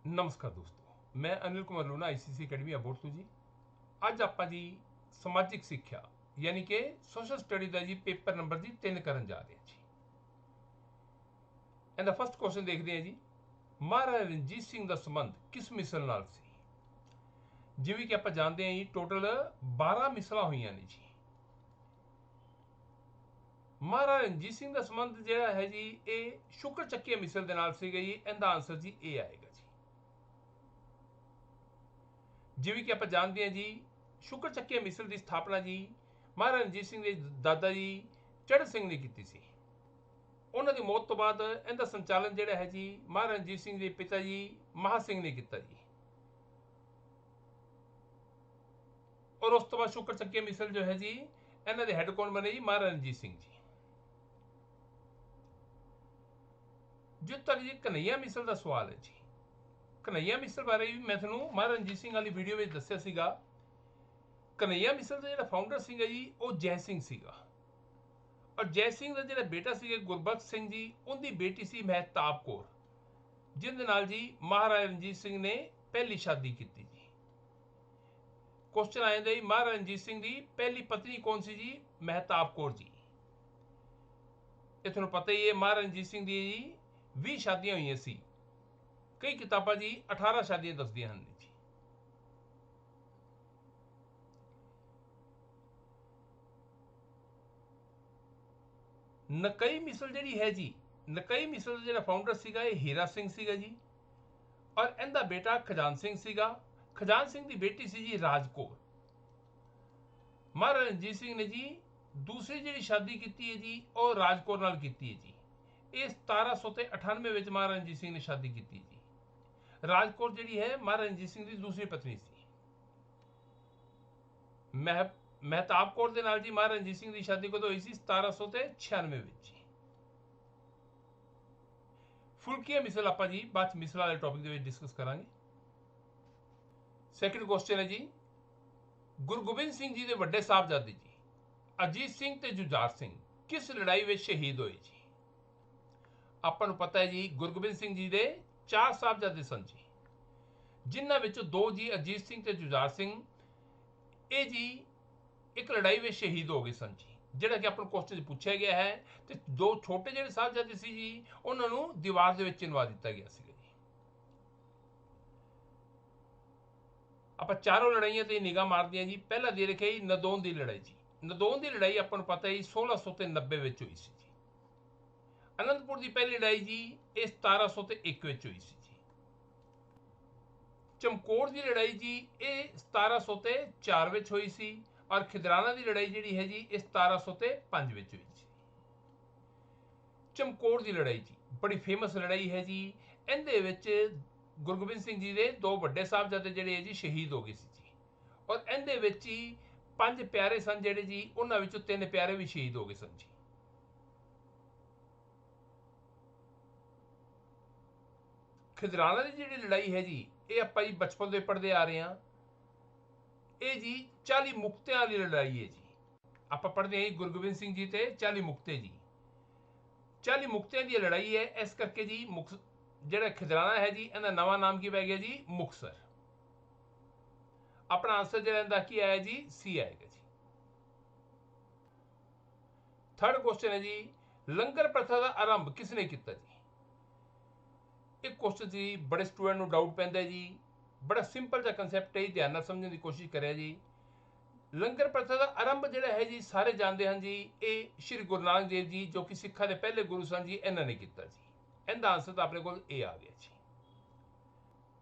नमस्कार दोस्तों, मैं Anil Kumar Luna ICC academy Abohar तो जी। ਅੱਜ ਆਪਾਂ ਜੀ ਸਮਾਜਿਕ ਸਿੱਖਿਆ ਯਾਨੀ ਕਿ ਸੋਸ਼ਲ ਸਟੱਡੀ ਦਾ ਜੀ ਪੇਪਰ ਨੰਬਰ ਜੀ 3 ਕਰਨ ਜਾ ਰਹੇ ਹਾਂ ਜੀ। ਇਹਦਾ ਫਸਟ ਕੁਐਸਚਨ ਦੇਖਦੇ ਹਾਂ ਜੀ। ਮਹਾਰਾਜਾ ਰਣਜੀਤ ਸਿੰਘ ਦਾ ਸੰਬੰਧ ਕਿਸ ਮਿਸਲ ਨਾਲ ਸੀ? ਜਿਵੇਂ ਕਿ ਆਪਾਂ ਜਾਣਦੇ ਹਾਂ ਜੀ ਟੋਟਲ 12 ਮਿਸਲਾਂ ਹੋਈਆਂ ਨੇ ਜੀ। ਮਹਾਰਾਜਾ ਰਣਜੀਤ ਸਿੰਘ ਦਾ ਸੰਬੰਧ ਜਿਹੜਾ ਹੈ ਜੀ ਇਹ ਸ਼ੁਕਰ ਚੱਕੀਆ ਮਿਸਲ ਦੇ ਨਾਲ ਸੀਗਾ ਜੀ। ਇਹਦਾ ਆਨਸਰ ਜੀ ਇਹ ਆਏਗਾ ਜੀ। ਜਿਵੇਂ ਕਿ ਆਪਾਂ ਜਾਣਦੇ ਹਾਂ ਜੀ ਸ਼ੁਕਰ ਚੱਕੀਆ ਮਿਸਲ ਦੀ ਸਥਾਪਨਾ ਜੀ ਮਹਾਰਾਜਾ ਰਣਜੀਤ ਸਿੰਘ ਦੇ ਦਾਦਾ ਜੀ ਚੜ੍ਹਤ ਸਿੰਘ ਨੇ ਕੀਤੀ ਸੀ। ਉਹਨਾਂ ਦੀ ਮੌਤ ਤੋਂ ਬਾਅਦ ਇਹਦਾ ਸੰਚਾਲਨ ਜਿਹੜਾ ਹੈ ਜੀ ਮਹਾਰਾਜਾ ਰਣਜੀਤ ਸਿੰਘ ਦੇ ਪਿਤਾ ਜੀ ਮਹਾ ਸਿੰਘ ਨੇ ਕੀਤਾ ਜੀ। ਔਰ ਉਸ ਤੋਂ ਬਾਅਦ ਸ਼ੁਕਰ ਚੱਕੀਆ ਮਿਸਲ ਜੋ ਹੈ ਜੀ ਇਹਨਾਂ ਦੇ ਹੈੱਡ ਕੌਣ ਬਣੇ ਜੀ? ਮਹਾਰਾਜਾ ਰਣਜੀਤ ਸਿੰਘ ਜੀ। ਜਿੱਥੇ ਤੱਕ ਜੀ ਕਨਈਆ ਮਿਸਲ ਦਾ ਸਵਾਲ ਹੈ ਜੀ, ਕਨਈਆ ਮਿਸਲ ਬਾਰੇ ਵੀ ਮੈਂ ਤੁਹਾਨੂੰ ਮਹਾਰਾਜਾ ਰਣਜੀਤ ਸਿੰਘ ਵਾਲੀ ਵੀਡੀਓ ਵਿੱਚ ਦੱਸਿਆ ਸੀਗਾ। ਕਨਈਆ ਮਿਸਲ ਦਾ ਜਿਹੜਾ ਫਾਊਂਡਰ ਸੀਗਾ ਜੀ ਉਹ ਜੈ ਸਿੰਘ ਸੀਗਾ। ਔਰ ਜੈ ਸਿੰਘ ਦਾ ਜਿਹੜਾ ਬੇਟਾ ਸੀਗਾ ਗੁਰਬਖਸ਼ ਸਿੰਘ ਜੀ, ਉਹਦੀ ਬੇਟੀ ਸੀ ਮਹਿਤਾਬ ਕੌਰ, ਜਿਹਦੇ ਨਾਲ ਜੀ ਮਹਾਰਾਜਾ ਰਣਜੀਤ ਸਿੰਘ ਨੇ ਪਹਿਲੀ ਸ਼ਾਦੀ ਕੀਤੀ ਜੀ। ਕੁਐਸਚਨ ਆ ਜਾਂਦਾ ਜੀ ਮਹਾਰਾਜਾ ਰਣਜੀਤ ਸਿੰਘ ਦੀ ਪਹਿਲੀ ਪਤਨੀ ਕੌਣ ਸੀ ਜੀ? ਮਹਿਤਾਬ ਕੌਰ ਜੀ। ਇਹ ਤੁਹਾਨੂੰ ਪਤਾ ਹੀ ਹੈ ਮਹਾਰਾਜਾ ਰਣਜੀਤ ਸਿੰਘ ਦੀ ਜੀ 20 ਸ਼ਾਦੀਆਂ ਹੋਈਆਂ ਸੀ। ਕਈ ਕਿਤਾਬਾਂ ਜੀ 18 ਸ਼ਾਦੀਆਂ ਦੱਸਦੀਆਂ ਹਨ ਜੀ। ਨਕਈ ਮਿਸਲ ਜਿਹੜੀ ਹੈ ਜੀ, ਨਕਈ ਮਿਸਲ ਦਾ ਜਿਹੜਾ ਫਾਊਂਡਰ ਸੀਗਾ ਇਹ ਹੀਰਾ ਸਿੰਘ ਸੀਗਾ ਜੀ। ਔਰ ਇਹਦਾ ਬੇਟਾ ਖਜਾਨ ਸਿੰਘ ਸੀਗਾ। ਖਜਾਨ ਸਿੰਘ ਦੀ ਬੇਟੀ ਸੀ ਜੀ ਰਾਜ ਕੌਰ। ਮਹਾਰਾਜਾ ਰਣਜੀਤ ਸਿੰਘ ਨੇ ਜੀ ਦੂਸਰੀ ਜਿਹੜੀ ਸ਼ਾਦੀ ਕੀਤੀ ਹੈ ਜੀ ਉਹ ਰਾਜ ਕੌਰ ਨਾਲ ਕੀਤੀ ਹੈ ਜੀ। ਇਹ 1798 ਵਿੱਚ ਮਹਾਰਾਜਾ ਰਣਜੀਤ ਸਿੰਘ ਨੇ ਸ਼ਾਦੀ ਕੀਤੀ ਜੀ। ਰਾਜ ਕੌਰ ਜਿਹੜੀ ਹੈ ਮਹਾਰਾਜਾ ਰਣਜੀਤ ਸਿੰਘ ਦੀ ਦੂਸਰੀ ਪਤਨੀ ਸੀ। ਮਹਿਤਾਬ ਕੌਰ ਦੇ ਨਾਲ ਜੀ ਮਹਾਰਾਜਾ ਰਣਜੀਤ ਸਿੰਘ ਦੀ ਸ਼ਾਦੀ ਕਦੋਂ ਹੋਈ ਸੀ? 1796 ਵਿੱਚ। ਫੁਲਕੀਆ ਮਿਸਲ ਆਪਾਂ ਜੀ ਬਾਅਦ ਚ ਮਿਸਲ ਵਾਲੇ ਟੌਪਿਕ ਦੇ ਵਿੱਚ ਡਿਸਕਸ ਕਰਾਂਗੇ। ਸੈਕੰਡ ਕੁਐਸਚਨ ਹੈ ਜੀ, ਗੁਰੂ ਗੋਬਿੰਦ ਸਿੰਘ ਜੀ ਦੇ ਵੱਡੇ ਸਾਹਿਬਜ਼ਾਦੇ ਜੀ ਅਜੀਤ ਸਿੰਘ ਤੇ ਜੁਝਾਰ ਸਿੰਘ ਕਿਸ ਲੜਾਈ ਵਿੱਚ ਸ਼ਹੀਦ ਹੋਏ ਜੀ? ਆਪਾਂ ਨੂੰ ਪਤਾ ਹੈ ਜੀ ਗੁਰੂ ਗੋਬਿੰਦ ਸਿੰਘ ਜੀ ਦੇ 4 ਸਾਹਿਬਜ਼ਾਦੇ ਸਨ ਜੀ, ਜਿਨ੍ਹਾਂ ਵਿੱਚੋਂ 2 ਜੀ ਅਜੀਤ ਸਿੰਘ ਤੇ ਜੁਝਾਰ ਸਿੰਘ ਇਹ ਜੀ ਇੱਕ ਲੜਾਈ ਵਿੱਚ ਸ਼ਹੀਦ ਹੋ ਗਏ ਸਨ ਜੀ, ਜਿਹੜਾ ਕਿ ਆਪਾਂ ਨੂੰ ਕੁਐਸਚਨ 'ਚ ਪੁੱਛਿਆ ਗਿਆ ਹੈ। ਤੇ 2 ਛੋਟੇ ਜਿਹੜੇ ਸਾਹਿਬਜ਼ਾਦੇ ਸੀ ਜੀ ਉਹਨਾਂ ਨੂੰ ਦੀਵਾਰ ਦੇ ਵਿੱਚ ਚਿਣਵਾ ਦਿੱਤਾ ਗਿਆ ਸੀਗਾ ਜੀ। ਆਪਾਂ ਚਾਰੋਂ ਲੜਾਈਆਂ ਤੇ ਨਿਗਾਹ ਮਾਰਦੇ ਹਾਂ ਜੀ। ਪਹਿਲਾ ਦੇ ਰੱਖਿਆ ਜੀ ਨਦੌਨ ਦੀ ਲੜਾਈ ਜੀ। ਨਦੌਨ ਦੀ ਲੜਾਈ ਆਪਾਂ ਨੂੰ ਪਤਾ ਹੈ 1690 ਵਿੱਚ ਹੋਈ ਸੀ ਜੀ। ਅਨੰਦਪੁਰ ਦੀ ਪਹਿਲੀ ਲੜਾਈ ਜੀ ਇਹ 1701 ਵਿੱਚ ਹੋਈ ਸੀ ਜੀ। ਚਮਕੌਰ ਦੀ ਲੜਾਈ ਜੀ ਇਹ 1704 ਵਿੱਚ ਹੋਈ ਸੀ। ਔਰ ਖਿਦਰਾਣਾ ਦੀ ਲੜਾਈ ਜਿਹੜੀ ਹੈ ਜੀ ਇਹ 1705 ਵਿੱਚ ਹੋਈ ਸੀ। ਚਮਕੌਰ ਦੀ ਲੜਾਈ ਜੀ ਬੜੀ ਫੇਮਸ ਲੜਾਈ ਹੈ ਜੀ। ਇਹਦੇ ਵਿੱਚ ਗੁਰੂ ਗੋਬਿੰਦ ਸਿੰਘ ਜੀ ਦੇ 2 ਵੱਡੇ ਸਾਹਿਬਜ਼ਾਦੇ ਜਿਹੜੇ ਹੈ ਜੀ ਸ਼ਹੀਦ ਹੋ ਗਏ ਸੀ ਜੀ। ਔਰ ਇਹਦੇ ਵਿੱਚ ਹੀ 5 ਪਿਆਰੇ ਸਨ ਜਿਹੜੇ ਜੀ, ਉਹਨਾਂ ਵਿੱਚੋਂ 3 ਪਿਆਰੇ ਵੀ ਸ਼ਹੀਦ ਹੋ ਗਏ ਸਨ ਜੀ। ਖਿਦਰਾਣਾ ਦੀ ਜਿਹੜੀ ਲੜਾਈ ਹੈ ਜੀ ਇਹ ਆਪਾਂ ਜੀ ਬਚਪਨ ਤੋਂ ਪੜ੍ਹਦੇ ਆ ਰਹੇ ਹਾਂ। ਇਹ ਜੀ 40 ਮੁਕਤਿਆਂ ਵਾਲੀ ਲੜਾਈ ਹੈ ਜੀ। ਆਪਾਂ ਪੜ੍ਹਦੇ ਹਾਂ ਗੁਰੂ ਗੋਬਿੰਦ ਸਿੰਘ ਜੀ ਤੇ 40 ਮੁਕਤੇ ਜੀ। 40 ਮੁਕਤਿਆਂ ਦੀ ਲੜਾਈ ਹੈ। ਇਸ ਕਰਕੇ ਜੀ ਜਿਹੜਾ ਖਿਦਰਾਣਾ ਹੈ ਜੀ ਇਹਦਾ ਨਵਾਂ ਨਾਮ ਕੀ ਪੈ ਗਿਆ ਜੀ? ਮੁਕਤਸਰ। ਆਪਣਾ ਆਨਸਰ ਜਿਹੜਾ ਇਹਦਾ ਕੀ ਆਇਆ ਜੀ? ਸੀ ਆਏਗਾ ਜੀ। ਥਰਡ ਕੁਐਸਚਨ ਹੈ ਜੀ, ਲੰਗਰ ਪ੍ਰਥਾ ਦਾ ਆਰੰਭ ਕਿਸ ਨੇ ਕੀਤਾ ਜੀ? ਇਹ ਕੁਐਸਚਨ ਜੀ ਬੜੇ ਸਟੂਡੈਂਟ ਨੂੰ ਡਾਊਟ ਪੈਂਦਾ ਜੀ। ਬੜਾ ਸਿੰਪਲ ਜਿਹਾ ਕੰਸੈਪਟ ਹੈ, ਧਿਆਨ ਨਾਲ ਸਮਝਣ ਦੀ ਕੋਸ਼ਿਸ਼ ਕਰਿਆ ਜੀ। ਲੰਗਰ ਪ੍ਰਥਾ ਦਾ ਆਰੰਭ ਜਿਹੜਾ ਹੈ ਜੀ ਸਾਰੇ ਜਾਣਦੇ ਹਨ ਜੀ ਇਹ ਸ਼੍ਰੀ ਗੁਰੂ ਨਾਨਕ ਦੇਵ ਜੀ ਜੋ ਕਿ ਸਿੱਖਾਂ ਦੇ ਪਹਿਲੇ ਗੁਰੂ ਸਨ ਜੀ ਇਹਨਾਂ ਨੇ ਕੀਤਾ ਜੀ। ਇਹਦਾ ਆਨਸਰ ਤਾਂ ਆਪਣੇ ਕੋਲ ਇਹ ਆ ਗਿਆ ਜੀ।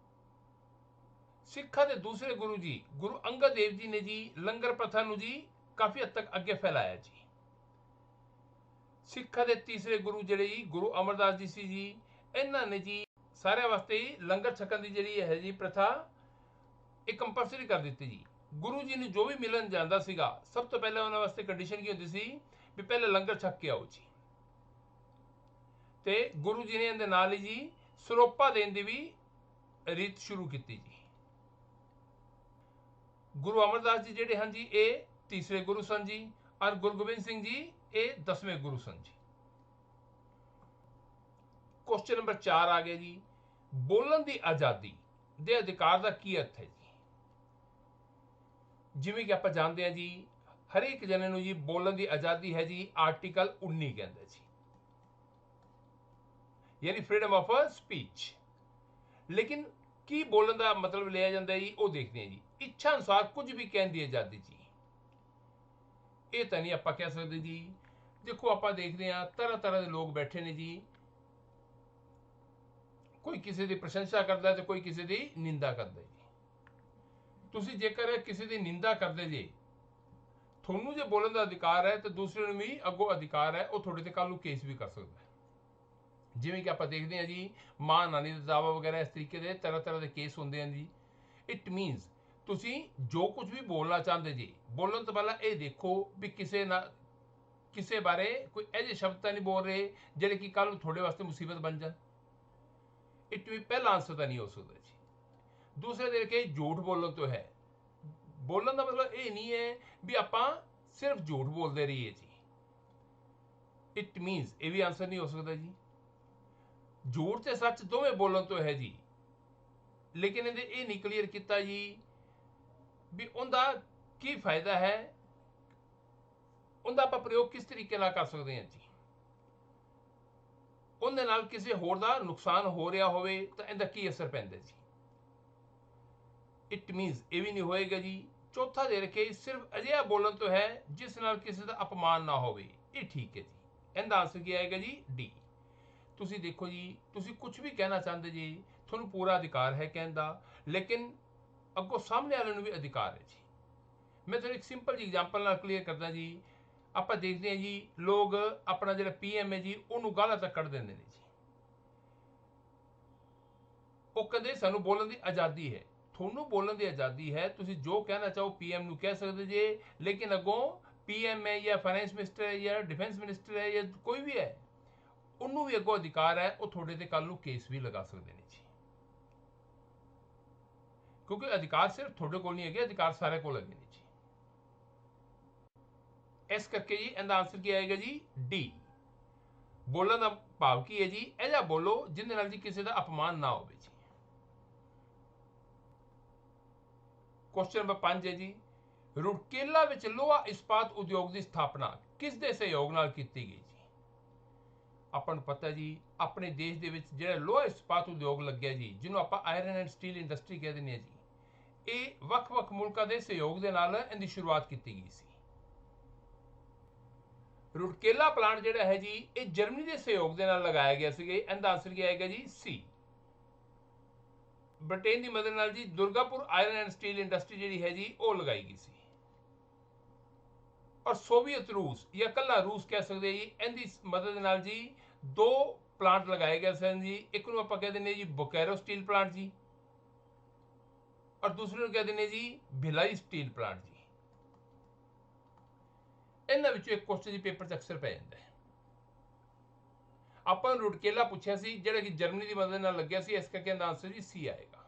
ਸਿੱਖਾਂ ਦੇ ਦੂਸਰੇ ਗੁਰੂ ਜੀ ਗੁਰੂ ਅੰਗਦ ਦੇਵ ਜੀ ਨੇ ਜੀ ਲੰਗਰ ਪ੍ਰਥਾ ਨੂੰ ਜੀ ਕਾਫੀ ਹੱਦ ਤੱਕ ਅੱਗੇ ਫੈਲਾਇਆ ਜੀ। ਸਿੱਖਾਂ ਦੇ ਤੀਸਰੇ ਗੁਰੂ ਜਿਹੜੇ ਜੀ ਗੁਰੂ ਅਮਰਦਾਸ ਜੀ ਸੀ ਜੀ, ਇਹਨਾਂ ਨੇ ਜੀ ਸਾਰਿਆਂ ਵਾਸਤੇ ਹੀ ਲੰਗਰ ਛਕਣ ਦੀ ਜਿਹੜੀ ਹੈ ਜੀ ਪ੍ਰਥਾ ਇਹ ਕੰਪਲਸਰੀ ਕਰ ਦਿੱਤੀ ਜੀ। ਗੁਰੂ ਜੀ ਨੂੰ ਜੋ ਵੀ ਮਿਲਣ ਜਾਂਦਾ ਸੀਗਾ ਸਭ ਤੋਂ ਪਹਿਲਾਂ ਉਹਨਾਂ ਵਾਸਤੇ ਕੰਡੀਸ਼ਨ ਕੀ ਹੁੰਦੀ ਸੀ ਵੀ ਪਹਿਲੇ ਲੰਗਰ ਛਕ ਕੇ ਆਓ ਜੀ। ਤੇ ਗੁਰੂ ਜੀ ਨੇ ਇਹਦੇ ਨਾਲ ਹੀ ਜੀ ਸਰੋਪਾ ਦੇਣ ਦੀ ਵੀ ਰੀਤ ਸ਼ੁਰੂ ਕੀਤੀ ਜੀ। ਗੁਰੂ ਅਮਰਦਾਸ ਜੀ ਜਿਹੜੇ ਹਨ ਜੀ ਇਹ ਤੀਸਰੇ ਗੁਰੂ ਸਨ ਜੀ। ਔਰ ਗੁਰੂ ਗੋਬਿੰਦ ਸਿੰਘ ਜੀ ਇਹ 10ਵੇਂ ਗੁਰੂ ਸਨ ਜੀ। क्वेश्चन नंबर 4 आ गया जी, ਬੋਲਣ ਦੀ ਆਜ਼ਾਦੀ ਦੇ ਅਧਿਕਾਰ ਦਾ ਕੀ ਅਰਥ ਹੈ ਜੀ? ਜਿਵੇਂ ਕਿ ਆਪਾਂ ਜਾਣਦੇ ਹਾਂ ਜੀ, ਹਰੇਕ ਜਣੇ ਨੂੰ ਜੀ ਬੋਲਣ ਦੀ ਆਜ਼ਾਦੀ ਹੈ ਜੀ, ਆਰਟੀਕਲ 19 ਕਹਿੰਦਾ ਜੀ, ਯਾਨੀ ਫ੍ਰੀडम ਆਫ ਸਪੀਚ। ਲੇਕਿਨ ਕੀ ਬੋਲਣ ਦਾ ਮਤਲਬ ਲਿਆ ਜਾਂਦਾ ਜੀ, ਉਹ ਦੇਖਦੇ ਹਾਂ ਜੀ। ਇੱਛਾ ਅਨੁਸਾਰ ਕੁਝ ਵੀ ਕਹਿਣ ਦੀ ਆਜ਼ਾਦੀ ਜੀ, ਇਹ ਤਾਂ ਨਹੀਂ ਆਪਾਂ ਕਹਿ ਸਕਦੇ ਜੀ। ਦੇਖੋ ਆਪਾਂ ਦੇਖਦੇ ਹਾਂ ਤਰ੍ਹਾਂ ਤਰ੍ਹਾਂ ਦੇ ਲੋਕ ਬੈਠੇ ਨੇ ਜੀ, ਕੋਈ ਕਿਸੇ ਦੀ ਪ੍ਰਸ਼ੰਸਾ ਕਰਦਾ ਤੇ ਕੋਈ ਕਿਸੇ ਦੀ ਨਿੰਦਾ ਕਰਦਾ ਜੀ। ਤੁਸੀਂ ਜੇਕਰ ਕਿਸੇ ਦੀ ਨਿੰਦਾ ਕਰਦੇ ਜੇ, ਤੁਹਾਨੂੰ ਜੇ ਬੋਲਣ ਦਾ ਅਧਿਕਾਰ ਹੈ ਤੇ ਦੂਸਰੇ ਨੂੰ ਵੀ ਅੱਗੋਂ ਅਧਿਕਾਰ ਹੈ, ਉਹ ਤੁਹਾਡੇ ਤੇ ਕੱਲ ਨੂੰ ਕੇਸ ਵੀ ਕਰ ਸਕਦਾ ਹੈ। ਜਿਵੇਂ ਕਿ ਆਪਾਂ ਦੇਖਦੇ ਹਾਂ ਜੀ, ਮਾਂ ਨਾਨੀ ਦਾ ਦਾਵਾ ਵਗੈਰਾ, ਇਸ ਤਰੀਕੇ ਦੇ ਤਰ੍ਹਾਂ ਤਰ੍ਹਾਂ ਦੇ ਕੇਸ ਹੁੰਦੇ ਹਨ ਜੀ। ਇਟ ਮੀਨਸ ਤੁਸੀਂ ਜੋ ਕੁਝ ਵੀ ਬੋਲਣਾ ਚਾਹੁੰਦੇ ਜੀ, ਬੋਲਣ ਤੋਂ ਪਹਿਲਾਂ ਇਹ ਦੇਖੋ ਵੀ ਕਿਸੇ ਬਾਰੇ ਕੋਈ ਇਹੋ ਜਿਹੇ ਸ਼ਬਦ ਤਾਂ ਨਹੀਂ ਬੋਲ ਰਹੇ ਜਿਹੜੇ ਕਿ ਕੱਲ ਨੂੰ ਤੁਹਾਡੇ ਵਾਸਤੇ ਮੁਸੀਬਤ ਬਣ ਜਾਣ। ਇਟ ਵੀ ਪਹਿਲਾ ਆਂਸਰ ਤਾਂ ਨਹੀਂ ਹੋ ਸਕਦਾ ਜੀ। ਦੂਸਰੇ ਦੇ ਕੇ ਝੂਠ ਬੋਲਣ ਤੋਂ ਹੈ। ਬੋਲਣ ਦਾ ਮਤਲਬ ਇਹ ਨਹੀਂ ਹੈ ਵੀ ਆਪਾਂ ਸਿਰਫ ਝੂਠ ਬੋਲਦੇ ਰਹੀਏ ਜੀ। ਇਟ ਮੀਨਸ ਇਹ ਵੀ ਆਂਸਰ ਨਹੀਂ ਹੋ ਸਕਦਾ ਜੀ। ਝੂਠ ਤੇ ਸੱਚ ਦੋਵੇਂ ਬੋਲਣ ਤੋਂ ਹੈ ਜੀ, ਲੇਕਿਨ ਇਹਦੇ ਇਹ ਨਹੀਂ ਕਲੀਅਰ ਕੀਤਾ ਜੀ ਵੀ ਉਹਦਾ ਕੀ ਫਾਇਦਾ ਹੈ, ਉਹਦਾ ਆਪਾਂ ਪ੍ਰਯੋਗ ਕਿਸ ਤਰੀਕੇ ਨਾਲ ਕਰ ਸਕਦੇ ਹਾਂ ਜੀ। ਉਹਦੇ ਨਾਲ ਕਿਸੇ ਹੋਰ ਦਾ ਨੁਕਸਾਨ ਹੋ ਰਿਹਾ ਹੋਵੇ ਤਾਂ ਇਹਦਾ ਕੀ ਅਸਰ ਪੈਂਦਾ ਜੀ। ਇਟ ਮੀਨਸ ਇਹ ਵੀ ਨਹੀਂ ਹੋਏਗਾ ਜੀ। ਚੌਥਾ ਦੇ ਰੱਖੇ ਸਿਰਫ ਅਜਿਹਾ ਬੋਲਣ ਤੋਂ ਹੈ ਜਿਸ ਨਾਲ ਕਿਸੇ ਦਾ ਅਪਮਾਨ ਨਾ ਹੋਵੇ, ਇਹ ਠੀਕ ਹੈ ਜੀ। ਇਹਦਾ ਆਂਸਰ ਕੀ ਆਏਗਾ ਜੀ? ਡੀ। ਤੁਸੀਂ ਦੇਖੋ ਜੀ, ਤੁਸੀਂ ਕੁਝ ਵੀ ਕਹਿਣਾ ਚਾਹੁੰਦੇ ਜੀ, ਤੁਹਾਨੂੰ ਪੂਰਾ ਅਧਿਕਾਰ ਹੈ ਕਹਿਣ ਦਾ, ਲੇਕਿਨ ਅੱਗੋਂ ਸਾਹਮਣੇ ਵਾਲੇ ਨੂੰ ਵੀ ਅਧਿਕਾਰ ਹੈ ਜੀ। ਮੈਂ ਤੁਹਾਨੂੰ ਇੱਕ ਸਿੰਪਲ ਜੀ ਐਗਜ਼ਾਮਪਲ ਨਾਲ ਕਲੀਅਰ ਕਰਦਾ ਜੀ। ਆਪਾਂ ਦੇਖਦੇ ਹਾਂ ਜੀ, ਲੋਕ ਆਪਣਾ ਜਿਹੜਾ PM ਹੈ ਜੀ, ਉਹਨੂੰ ਗਾਲਾਂ ਤੱਕ ਕੱਢ ਦਿੰਦੇ ਨੇ ਜੀ। ਉਹ ਕਹਿੰਦੇ ਸਾਨੂੰ ਬੋਲਣ ਦੀ ਆਜ਼ਾਦੀ ਹੈ। ਤੁਹਾਨੂੰ ਬੋਲਣ ਦੀ ਆਜ਼ਾਦੀ ਹੈ, ਤੁਸੀਂ ਜੋ ਕਹਿਣਾ ਚਾਹੋ PM ਨੂੰ ਕਹਿ ਸਕਦੇ ਜੇ, ਲੇਕਿਨ ਅੱਗੋਂ PM ਹੈ ਜਾਂ ਫਾਈਨੈਂਸ ਮਿਨਿਸਟਰ ਹੈ ਜਾਂ ਡਿਫੈਂਸ ਮਿਨਿਸਟਰ ਹੈ ਜਾਂ ਕੋਈ ਵੀ ਹੈ, ਉਹਨੂੰ ਵੀ ਅੱਗੋਂ ਅਧਿਕਾਰ ਹੈ, ਉਹ ਤੁਹਾਡੇ ਤੇ ਕੱਲ ਨੂੰ ਕੇਸ ਵੀ ਲਗਾ ਸਕਦੇ ਨੇ ਜੀ। ਕਿਉਂਕਿ ਅਧਿਕਾਰ ਸਿਰਫ ਤੁਹਾਡੇ ਕੋਲ ਨਹੀਂ ਹੈਗੇ, ਅਧਿਕਾਰ ਸਾਰੇ ਕੋਲ ਹੈਗੇ ਨੇ ਜੀ। ਇਸ ਕਰਕੇ ਜੀ ਇਹਦਾ ਆਂਸਰ ਕੀ ਆਏਗਾ ਜੀ? ਡੀ। ਬੋਲਣ ਦਾ ਭਾਵ ਕੀ ਹੈ ਜੀ? ਇਹ ਜਿਹਾ ਬੋਲੋ ਜਿਹਦੇ ਨਾਲ ਜੀ ਕਿਸੇ ਦਾ ਅਪਮਾਨ ਨਾ ਹੋਵੇ ਜੀ। ਕੁਐਸਚਨ ਨੰਬਰ 5 ਹੈ ਜੀ, ਰੁੜਕੇਲਾ ਵਿੱਚ ਲੋਹਾ ਇਸਪਾਤ ਉਦਯੋਗ ਦੀ ਸਥਾਪਨਾ ਕਿਸ ਦੇ ਸਹਿਯੋਗ ਨਾਲ ਕੀਤੀ ਗਈ ਜੀ? ਆਪਾਂ ਨੂੰ ਪਤਾ ਜੀ, ਆਪਣੇ ਦੇਸ਼ ਦੇ ਵਿੱਚ ਜਿਹੜਾ ਲੋਹਾ ਇਸਪਾਤ ਉਦਯੋਗ ਲੱਗਿਆ ਜੀ, ਜਿਹਨੂੰ ਆਪਾਂ ਆਇਰਨ ਐਂਡ ਸਟੀਲ ਇੰਡਸਟਰੀ ਕਹਿ ਦਿੰਦੇ ਹਾਂ ਜੀ, ਇਹ ਵੱਖ-ਵੱਖ ਮੁਲਕਾਂ ਦੇ ਸਹਿਯੋਗ ਦੇ ਨਾਲ ਇਹਦੀ ਸ਼ੁਰੂਆਤ ਕੀਤੀ ਗਈ ਸੀ। ਰੁੜਕੇਲਾ ਪਲਾਂਟ ਜਿਹੜਾ ਹੈ ਜੀ, ਇਹ ਜਰਮਨੀ ਦੇ ਸਹਿਯੋਗ ਦੇ ਨਾਲ ਲਗਾਇਆ ਗਿਆ ਸੀ। ਇਹਦਾ ਆਂਸਰ ਕੀ ਆਏਗਾ ਜੀ? ਸੀ। ਬ੍ਰਿਟੇਨ ਦੀ ਮਦਦ ਨਾਲ ਜੀ Durgapur iron and steel industry ਜਿਹੜੀ ਹੈ ਜੀ, ਉਹ ਲਗਾਈ ਗਈ ਸੀ। ਔਰ ਸੋਵੀਅਤ ਰੂਸ ਜਾਂ ਕੱਲਾ ਰੂਸ ਕਹਿ ਸਕਦੇ ਜੀ, ਇਹਦੀ ਮਦਦ ਨਾਲ ਜੀ 2 ਪਲਾਂਟ ਲਗਾਏ ਗਏ ਸਨ ਜੀ। ਇੱਕ ਨੂੰ ਆਪਾਂ ਕਹਿ ਦਿੰਦੇ ਜੀ ਬੋਕੈਰੋ ਸਟੀਲ ਪਲਾਂਟ ਜੀ, ਔਰ ਦੂਸਰੇ ਨੂੰ ਕਹਿ ਦਿੰਦੇ ਜੀ ਭਿਲਾਈ ਸਟੀਲ ਪਲਾਂਟ ਜੀ। ਇਹਨਾਂ ਵਿੱਚੋਂ ਇੱਕ ਕੁਐਸਚਨ ਜੀ ਪੇਪਰ 'ਚ ਅਕਸਰ ਪੈ ਜਾਂਦਾ ਹੈ। ਆਪਾਂ ਨੂੰ ਰੁੜਕੇਲਾ ਪੁੱਛਿਆ ਸੀ ਜਿਹੜਾ ਕਿ ਜਰਮਨੀ ਦੀ ਮਦਦ ਨਾਲ ਲੱਗਿਆ ਸੀ, ਇਸ ਕਰਕੇ ਇਹਦਾ ਆਂਸਰ ਜੀ ਸੀ ਆਏਗਾ।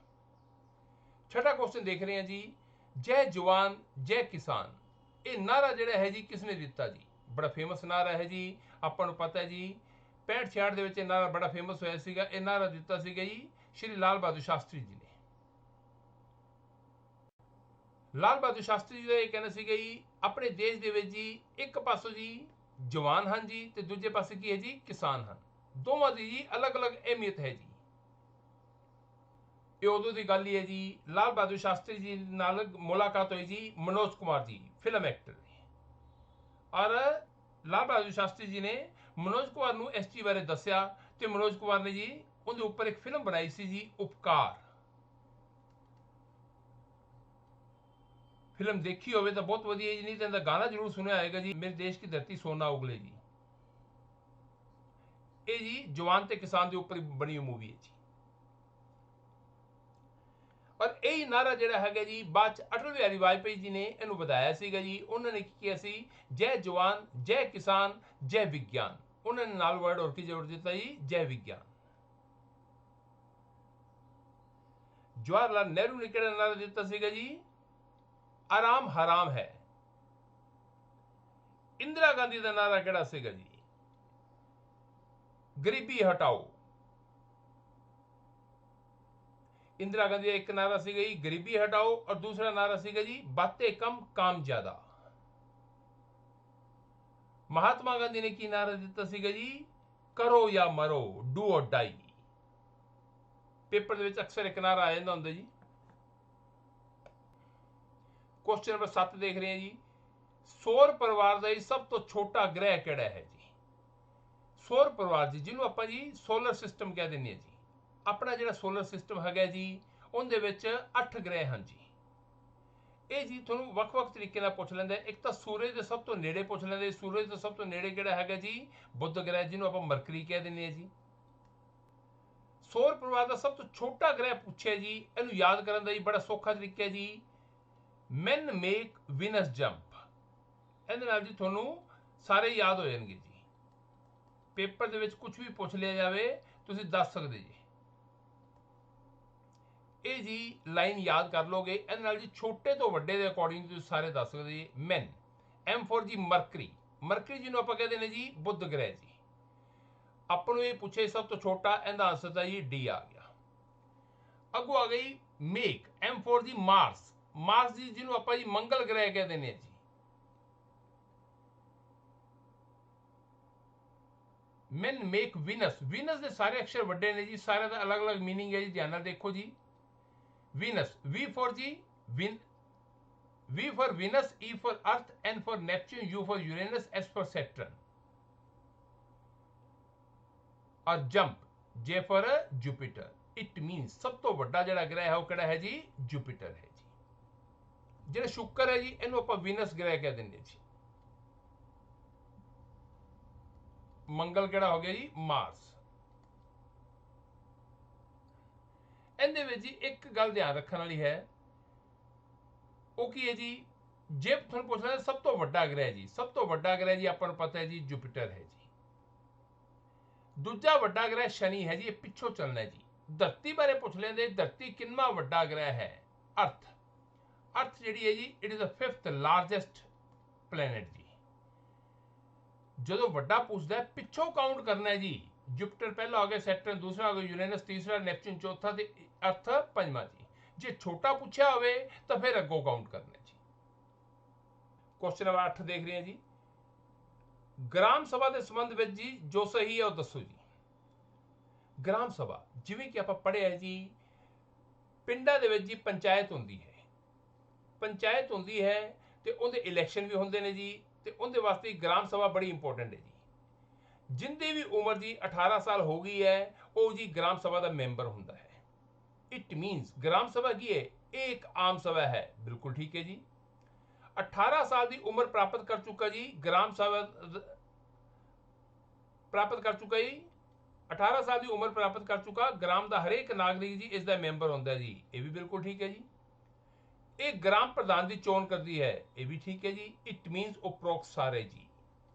ਛਠਾ ਕੁਐਸਚਨ ਦੇਖ ਰਹੇ ਹਾਂ ਜੀ, ਜੈ ਜਵਾਨ ਜੈ ਕਿਸਾਨ, ਇਹ ਨਾਰਾ ਜਿਹੜਾ ਹੈ ਜੀ ਕਿਸਨੇ ਦਿੱਤਾ ਜੀ? ਬੜਾ ਫੇਮਸ ਨਾਰਾ ਹੈ ਜੀ, ਆਪਾਂ ਨੂੰ ਪਤਾ ਹੈ ਜੀ 65-66 ਦੇ ਵਿੱਚ ਇਹ ਨਾਰਾ ਬੜਾ ਫੇਮਸ ਹੋਇਆ ਸੀਗਾ। ਇਹ ਨਾਰਾ ਦਿੱਤਾ ਸੀਗਾ ਜੀ ਸ਼੍ਰੀ ਲਾਲ ਬਹਾਦਰ ਸ਼ਾਸਤਰੀ ਜੀ ਨੇ। ਲਾਲ ਬਹਾਦਰ ਸ਼ਾਸਤਰੀ ਜੀ ਦਾ ਇਹ ਕਹਿਣਾ ਸੀਗਾ ਜੀ, ਆਪਣੇ ਦੇਸ਼ ਦੇ ਵਿੱਚ ਜੀ ਇੱਕ ਪਾਸੋਂ ਜੀ ਜਵਾਨ ਹਨ ਜੀ ਤੇ ਦੂਜੇ ਪਾਸੇ ਕੀ ਹੈ ਜੀ? ਕਿਸਾਨ ਹਨ। ਦੋਵਾਂ ਦੀ ਜੀ ਅਲੱਗ-ਅਲੱਗ ਅਹਿਮੀਅਤ ਹੈ ਜੀ। ਇਹ ਉਦੋਂ ਦੀ ਗੱਲ ਹੀ ਹੈ ਜੀ, ਲਾਲ ਬਹਾਦਰ ਸ਼ਾਸਤਰੀ ਜੀ ਨਾਲ ਮੁਲਾਕਾਤ ਹੋਈ ਜੀ ਮਨੋਜ ਕੁਮਾਰ ਜੀ ਫਿਲਮ ਐਕਟਰ ਨੇ, ਔਰ ਲਾਲ ਬਹਾਦਰ ਸ਼ਾਸਤਰੀ ਜੀ ਨੇ ਮਨੋਜ ਕੁਮਾਰ ਨੂੰ ਇਸ ਚੀਜ਼ ਬਾਰੇ ਦੱਸਿਆ ਤੇ ਮਨੋਜ ਕੁਮਾਰ ਨੇ ਜੀ ਉਹਦੇ ਉੱਪਰ ਇੱਕ ਫਿਲਮ ਬਣਾਈ ਸੀ ਜੀ ਉਪਕਾਰ। ਫਿਲਮ ਦੇਖੀ ਹੋਵੇ ਤਾਂ ਬਹੁਤ ਵਧੀਆ ਜੀ, ਨਹੀਂ ਤਾਂ ਇਹਦਾ ਗਾਣਾ ਜ਼ਰੂਰ ਸੁਣਿਆ ਹੋਏਗਾ ਜੀ, ਮੇਰੇ ਦੇਸ਼ ਕੀ ਧਰਤੀ ਸੋਨਾ ਉਗਲੇ ਜੀ। ਇਹ ਜੀ ਜਵਾਨ ਤੇ ਕਿਸਾਨ ਦੇ ਉੱਪਰ ਬਣੀ ਮੂਵੀ ਹੈ ਜੀ। ਔਰ ਇਹ ਨਾਰਾ ਜਿਹੜਾ ਹੈਗਾ ਜੀ, ਬਾਅਦ ਚ ਅਟਲ ਬਿਹਾਰੀ ਵਾਜਪੇਈ ਜੀ ਨੇ ਇਹਨੂੰ ਵਧਾਇਆ ਸੀਗਾ ਜੀ। ਉਹਨਾਂ ਨੇ ਕੀ ਕਿਹਾ ਸੀ? ਜੈ ਜਵਾਨ ਜੈ ਕਿਸਾਨ ਜੈ ਵਿਗਿਆਨ। ਉਹਨਾਂ ਨੇ ਨਾਲ ਵਰਡ ਹੋਰ ਕੀ ਜੋੜ ਦਿੱਤਾ ਜੀ? ਜੈ ਵਿਗਿਆਨ। ਜਵਾਹਰ ਲਾਲ ਨਹਿਰੂ ਨੇ ਕਿਹੜਾ ਨਾਰਾ ਦਿੱਤਾ ਸੀਗਾ ਜੀ? ਆਰਾਮ ਹਰਾਮ ਹੈ। ਇੰਦਰਾ ਗਾਂਧੀ ਦਾ ਨਾਰਾ ਕਿਹੜਾ ਸੀਗਾ ਜੀ? ਗਰੀਬੀ ਹਟਾਓ। इंदिरा गांधी का एक नारा सीगा जी गरीबी हटाओ और दूसरा नारा सीगा जी बातें कम काम ज्यादा। महात्मा गांधी ने की नारा दिता सीगा जी करो या मरो, डू और डाई। पेपर दे विच अक्सर एक नारा आ जांदा हुंदा जी। क्वेश्चन नंबर 7 देख रहे हैं जी, सौर परिवार ਦਾ सब तो छोटा ग्रह ਕਿਹੜਾ है जी। सौर परिवार जी ਜਿਹਨੂੰ ਆਪਾਂ ਜੀ सोलर सिस्टम कह ਦਿੰਦੇ ਹਾਂ जी। अपना ਜਿਹੜਾ सोलर सिस्टम ਹੈਗਾ जी ਉਹਦੇ ਵਿੱਚ 8 ਗ੍ਰਹਿ ਹਨ ਜੀ। ਇਹ ਜੀ ਤੁਹਾਨੂੰ ਵੱਖ-ਵੱਖ ਤਰੀਕੇ ਨਾਲ ਪੁੱਛ ਲੈਂਦਾ। ਇੱਕ ਤਾਂ ਸੂਰਜ ਦੇ ਸਭ ਤੋਂ ਨੇੜੇ ਪੁੱਛ ਲੈਂਦੇ। ਸੂਰਜ ਤੋਂ ਸਭ ਤੋਂ ਨੇੜੇ ਕਿਹੜਾ ਹੈਗਾ ਜੀ, ਬੁੱਧ ਗ੍ਰਹਿ ਜਿਹਨੂੰ ਆਪਾਂ ਮਰਕਰੀ ਕਹਿ ਦਿੰਦੇ ਹਾਂ ਜੀ। ਸੌਰ ਪਰਿਵਾਰ ਦਾ ਸਭ ਤੋਂ ਛੋਟਾ ਗ੍ਰਹਿ ਪੁੱਛਿਆ ਜੀ, ਇਹਨੂੰ ਯਾਦ ਕਰਨ ਦਾ ਜੀ ਬੜਾ ਸੌਖਾ ਤਰੀਕਾ ਹੈ ਜੀ, men make Venus jump। ਇਹਦੇ ਨਾਲ ਜੀ ਤੁਹਾਨੂੰ ਸਾਰੇ ਯਾਦ ਹੋ ਜਾਣਗੇ ਜੀ। ਪੇਪਰ ਦੇ ਵਿੱਚ ਕੁਝ ਵੀ ਪੁੱਛ ਲਿਆ ਜਾਵੇ ਤੁਸੀਂ ਦੱਸ ਸਕਦੇ ਜੀ। ਇਹ ਜੀ ਲਾਈਨ ਯਾਦ ਕਰ ਲੋਗੇ। ਇਹਦੇ ਨਾਲ ਜੀ ਛੋਟੇ ਤੋਂ ਵੱਡੇ ਦੇ ਅਕੋਰਡਿੰਗ ਤੁਸੀਂ ਸਾਰੇ ਦੱਸ ਸਕਦੇ ਜੀ। ਮੈਨ, ਐਮ ਫॉर ਜੀ ਮਰਕਰੀ। ਮਰਕਰੀ ਜਿਹਨੂੰ ਆਪਾਂ ਕਹਿੰਦੇ ਨੇ ਜੀ ਬੁੱਧ ਗ੍ਰਹਿ ਜੀ। ਆਪਾਂ ਨੂੰ ਇਹ ਪੁੱਛੇ ਸਭ ਤੋਂ ਛੋਟਾ, ਇਹਦਾ ਆਨਸਰ ਤਾਂ ਜੀ ਡੀ ਆ ਗਿਆ। ਅੱਗੋਂ ਆ ਗਈ ਮੇਕ, ਐਮ ਫॉर ਜੀ ਮਾਰਸ। ਮਾਰਸ ਜੀ ਜਿਹਨੂੰ ਆਪਾਂ ਜੀ ਮੰਗਲ ਗ੍ਰਹਿ ਕਹਿੰਦੇ ਨੇ ਜੀ। ਮੈਨ ਮੇਕ ਵੀਨਸ। ਵੀਨਸ ਦੇ ਸਾਰੇ ਅਕਸ਼ਰ ਵੱਡੇ ਨੇ ਜੀ, ਸਾਰਿਆਂ ਦਾ ਅਲੱਗ-ਅਲੱਗ ਮੀਨਿੰਗ ਹੈ ਜੀ। ਧਿਆਨ ਨਾਲ ਦੇਖੋ ਜੀ। Venus, V for ji V for Venus, E for Earth, N for Neptune, U for Uranus, S for Saturn। और jump, J for Jupiter। It means सब तो ਵੱਡਾ ਜਿਹੜਾ ਗ੍ਰਹਿ ਹੈ ਉਹ ਕਿਹੜਾ ਹੈ ਜੀ, ਜੁਪੀਟਰ ਹੈ ਜੀ। ਜਿਹੜਾ ਸ਼ੁੱਕਰ ਹੈ ਜੀ ਇਹਨੂੰ ਆਪਾਂ ਵੀਨਸ ਗ੍ਰਹਿ ਕਹਿ ਦਿੰਦੇ ਜੀ। ਮੰਗਲ ਕਿਹੜਾ ਹੋ ਗਿਆ ਜੀ, ਮਾਰਸ। ਇਹਦੇ ਵਿੱਚ ਜੀ ਇੱਕ ਗੱਲ ਧਿਆਨ ਰੱਖਣ ਵਾਲੀ ਹੈ, ਉਹ ਕੀ ਹੈ ਜੀ, ਜੇ ਤੁਹਾਨੂੰ ਪੁੱਛਣਾ ਸਭ ਤੋਂ ਵੱਡਾ ਗ੍ਰਹਿ ਜੀ, ਸਭ ਤੋਂ ਵੱਡਾ ਗ੍ਰਹਿ ਜੀ ਆਪਾਂ ਨੂੰ ਪਤਾ ਹੈ ਜੀ ਜੁਪੀਟਰ ਹੈ ਜੀ। ਦੂਜਾ ਵੱਡਾ ਗ੍ਰਹਿ ਸ਼ਨੀ ਹੈ ਜੀ, ਇਹ ਪਿੱਛੋਂ ਚੱਲਣਾ ਜੀ। ਧਰਤੀ ਬਾਰੇ ਪੁੱਛ ਲੈਂਦੇ, ਧਰਤੀ ਕਿੰਨਾ ਵੱਡਾ ਗ੍ਰਹਿ ਹੈ, ਅਰਥ। ਅਰਥ ਜਿਹੜੀ ਹੈ ਜੀ it is the 5th largest planet ਜੀ। ਜਦੋਂ ਵੱਡਾ ਪੁੱਛਦਾ ਪਿੱਛੋਂ ਕਾਊਂਟ ਕਰਨਾ ਹੈ ਜੀ। ਜੁਪੀਟਰ ਪਹਿਲਾ ਹੋ ਗਿਆ, ਸੈਟਰਨ ਦੂਸਰਾ ਹੋ ਗਿਆ, ਯੂਰੇਨਸ ਤੀਸਰਾ, ਨੈਪਚੂਨ ਚੌਥਾ ਤੇ ਅਰਥ ਪੰਜਵਾਂ ਜੀ। ਜੇ ਛੋਟਾ ਪੁੱਛਿਆ ਹੋਵੇ ਤਾਂ ਫਿਰ ਅੱਗੋਂ ਕਾਊਂਟ ਕਰਨਾ ਜੀ। क्वेश्चन नंबर 8 देख रहे हैं जी, ग्राम सभा के संबंध में जी जो सही है वो दसो जी। ग्राम सभा जिवें कि आपां पढ़िया जी, पिंडां दे विच जी पंचायत हुंदी है। पंचायत हुंदी है ते उहदे इलैक्शन भी हुंदे ने जी, ते उहदे वास्ते ग्राम सभा बड़ी इंपोर्टेंट है जी। जिंदी भी उम्र जी 18 साल हो गई है वो जी ग्राम सभा का मैंबर हुंदा है। इट मीनस ग्राम सभा की है एक आम सभा है। बिल्कुल ठीक है जी। 18 साल की उम्र प्राप्त कर चुका जी ग्राम सभा प्राप्त कर चुका जी। 18 साल की उम्र प्राप्त कर चुका ग्राम का हरेक नागरिक जी इसका मैंबर होता है जी। ये भी बिल्कुल ठीक है जी। एक ग्राम प्रधान की चोन करती है, ये भी ठीक है जी। इट मीनस उपरोक्त सारे जी।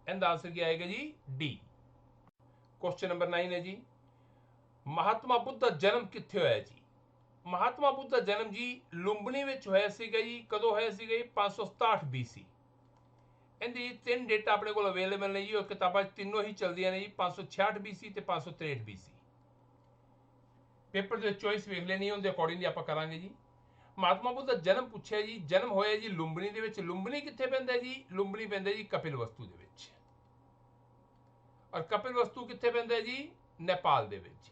इनका आंसर क्या आएगा जी, डी। क्वेश्चन नंबर 9 है जी, महात्मा बुद्ध का जन्म कित्थे होया जी। महात्मा बुद्ध का जन्म जी लुंबनी में होया सीगा जी। कदों होया सीगा जी, 567 BC। इनकी 3 डेटा अपने को अवेलेबल ने जी, और किताबां तीनों ही चलदियां ने जी, 566 BC ते 563 BC। पेपर जो चॉइस वेख लेनी है उनके अकॉर्डिंगली आपां करांगे जी। महात्मा बुद्ध का जन्म पूछा जी, जन्म होया जी लुंबनी दे विच। लुंबनी कित्थे पैंदा जी, लुंबनी पैंदा जी कपिलवस्तु दे विच। और कपिलवस्तु कित्थे पैंदा जी, नेपाल दे विच।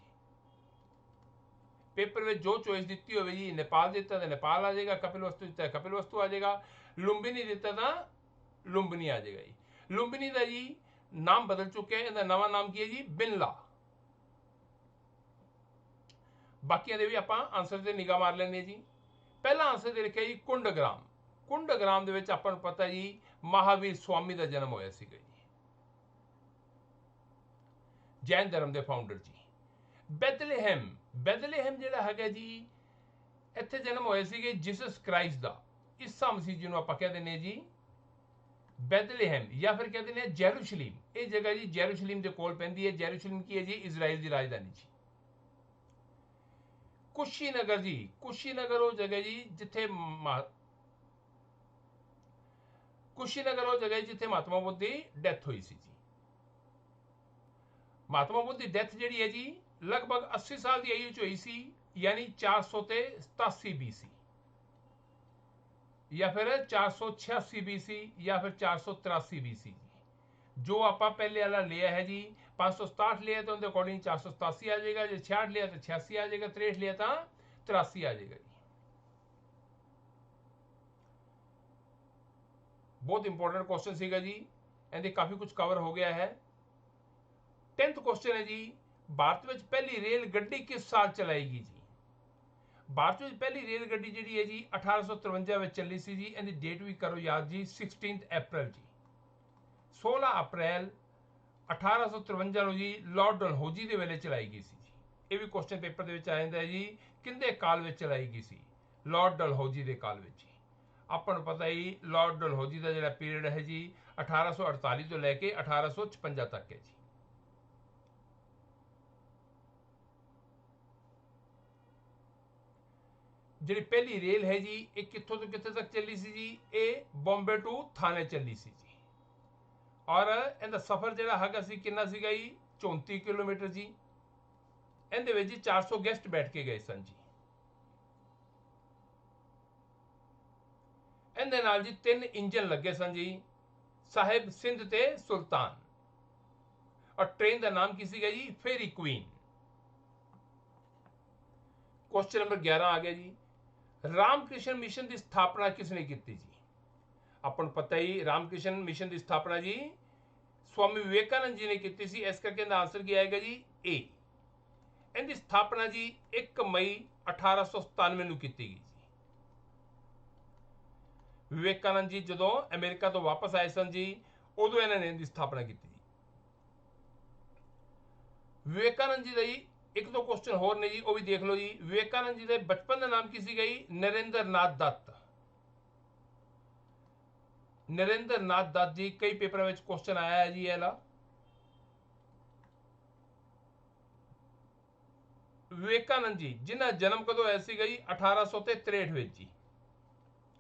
पेपर में जो चॉइस दी हो जी, नेपाल दिता तो नेपाल आ जाएगा, कपिलवस्तु दिता है कपिलवस्तु आ जाएगा, लुंबिनी दिता तो लुंबिनी आ जाएगा जी। लुंबिनी का जी नाम बदल चुके हैं, इनका नवा नाम की है जी बिनला। बाकी भी आप आंसर से निगाह मार लेंगे जी। पहला आंसर दे रखा जी कुंडग्राम। कुंडग्राम दे विच आपां नूं पता जी महावीर स्वामी का जन्म होया सीगा जी, जैन धर्म के फाउंडर जी। बैथलेहम, बैथलेहम जिहड़ा हैगा जी इत्थे जन्म होया सीगे जीसस क्राइस्ट दा। ईसा मसीह जी नूं आपां कह दिंदे जी बैथलेहम, या फिर कह दिंदे जेरूशलेम। ये जगह जी जेरूशलेम के कोल पैंदी है। जेरूशलेम की है जी इजराइल की राजधानी जी। कुशीनगर जी, कुशीनगर वो जगह जी जिथे कुशीनगर वो जगह जिथे महात्मा बुद्ध की डेथ हुई सी जी। महात्मा बुद्ध की डेथ जिहड़ी है जी लगभग 80 साल की आयु च हुई सी। यानी 400 ते 87 BC, या फिर 486 BC, या फिर 483 BC जी। जो आप पहले वाला लिया है जी 567 लिया तो उनके अकॉर्डिंग 487 आ जाएगा, जो 66 लिया तो 86 आ जाएगा, 63 लिया तो 83 आ जाएगा जी। बहुत इंपॉर्टेंट क्वेश्चन सीगा जी, एंड काफी कुछ कवर हो गया है। 10th क्वेश्चन है जी, भारत में पहली रेल गड्डी किस साल चलाएगी जी? भारत में पहली रेल गड्डी जी है जी 1853 में चली सी जी, एंड डेट भी करो याद जी 16 अप्रैल जी। 16 अप्रैल 1853 ਨੂੰ ਜੀ ਲਾਰਡ ਡਲਹੌਜੀ ਦੇ ਵੇਲੇ ਚਲਾਈ ਗਈ ਸੀ ਜੀ। ਇਹ ਵੀ ਕੁਐਸਚਨ ਪੇਪਰ ਦੇ ਵਿੱਚ ਆ ਜਾਂਦਾ ਹੈ ਜੀ, ਕਿੰਦੇ ਕਾਲ ਵਿੱਚ ਚਲਾਈ ਗਈ ਸੀ? ਲਾਰਡ ਡਲਹੌਜੀ ਦੇ ਕਾਲ ਵਿੱਚ ਜੀ। ਆਪਾਂ ਨੂੰ ਪਤਾ ਹੀ ਲਾਰਡ ਡਲਹੌਜੀ ਦਾ ਜਿਹੜਾ ਪੀਰੀਅਡ ਹੈ ਜੀ 1848 ਤੋਂ ਲੈ ਕੇ 1856 ਤੱਕ ਹੈ ਜੀ। ਜਿਹੜੀ ਪਹਿਲੀ ਰੇਲ ਹੈ ਜੀ ਇਹ ਕਿੱਥੋਂ ਤੋਂ ਕਿੱਥੇ ਤੱਕ ਚੱਲੀ ਸੀ ਜੀ? ਇਹ ਬੰਬੇ ਟੂ ਥਾਣੇ ਚੱਲੀ ਸੀ ਜੀ। ਔਰ ਇਹਦਾ ਸਫ਼ਰ ਜਿਹੜਾ ਹੈਗਾ ਸੀ ਕਿੰਨਾ ਸੀਗਾ ਜੀ? 34 ਕਿਲੋਮੀਟਰ ਜੀ। ਇਹਦੇ ਵਿੱਚ ਜੀ 400 ਗੈਸਟ ਬੈਠ ਕੇ ਗਏ ਸਨ ਜੀ। ਇਹਦੇ ਨਾਲ ਜੀ 3 ਇੰਜਨ ਲੱਗੇ ਸਨ ਜੀ, ਸਾਹਿਬ, ਸਿੰਧ ਤੇ ਸੁਲਤਾਨ। ਔਰ ਟ੍ਰੇਨ ਦਾ ਨਾਮ ਕੀ ਸੀਗਾ ਜੀ? ਫੇਰੀ ਕੁਈਨ। क्वेश्चन नंबर 11 आ गया जी, रामकृष्ण मिशन की स्थापना किसने की जी? अपन पता ही रामकृष्ण मिशन की स्थापना जी स्वामी विवेकानंद जी ने की सी। इस करके आंसर क्या आएगा जी? ए। इनकी स्थापना जी 1 मई 1897 ਨੂੰ ਕੀਤੀ ਗਈ ਜੀ। ਵਿਵੇਕਾਨੰਦ ਜੀ ਜਦੋਂ ਅਮਰੀਕਾ ਤੋਂ ਵਾਪਸ ਆਏ ਸਨ ਜੀ ਉਦੋਂ ਇਹਨਾਂ ਨੇ ਇਹਦੀ ਸਥਾਪਨਾ ਕੀਤੀ ਜੀ। ਵਿਵੇਕਾਨੰਦ ਜੀ ਦਾ ਜੀ एक दो क्वेश्चन होर ने जी, वो भी देख लो जी। विवेकानंद जी के बचपन का नाम की सी गई? नरेंद्र नाथ दत्त। नरेंद्र नाथ दत्त जी कई पेपर में क्वेश्चन आया है जी। एला विवेकानंद जी जिन्हें जन्म कदों होया सी गई 1863 में जी,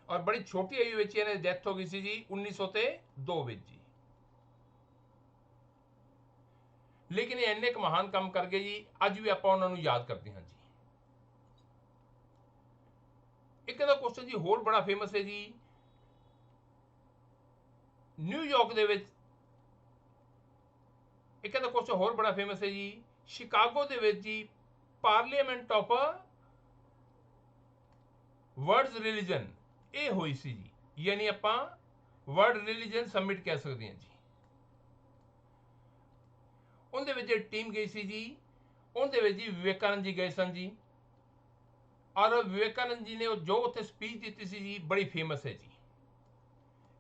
और बड़ी छोटी आयु में इन्हें डेथ हो गई सी जी 1902 में जी। लेकिन ये इन्ने महान काम कर गए जी, अज भी आप उन्होंने याद करते हैं जी। एक क्वेश्चन जी होर बड़ा फेमस है जी, न्यूयॉर्क दे विच एक क्वेश्चन होर बड़ा फेमस है जी, शिकागो दे विच जी पार्लीमेंट ऑफ वर्ल्ड रिलीजन ये हुई सी जी, यानी आप वर्ल्ड रिलीजन समिट कह सकते हैं जी। उनके विच टीम गई सी जी, उनके विच जी विवेकानंद जी गए सन जी। और विवेकानंद जी ने जो उत्थे स्पीच दी सी जी बड़ी फेमस है जी।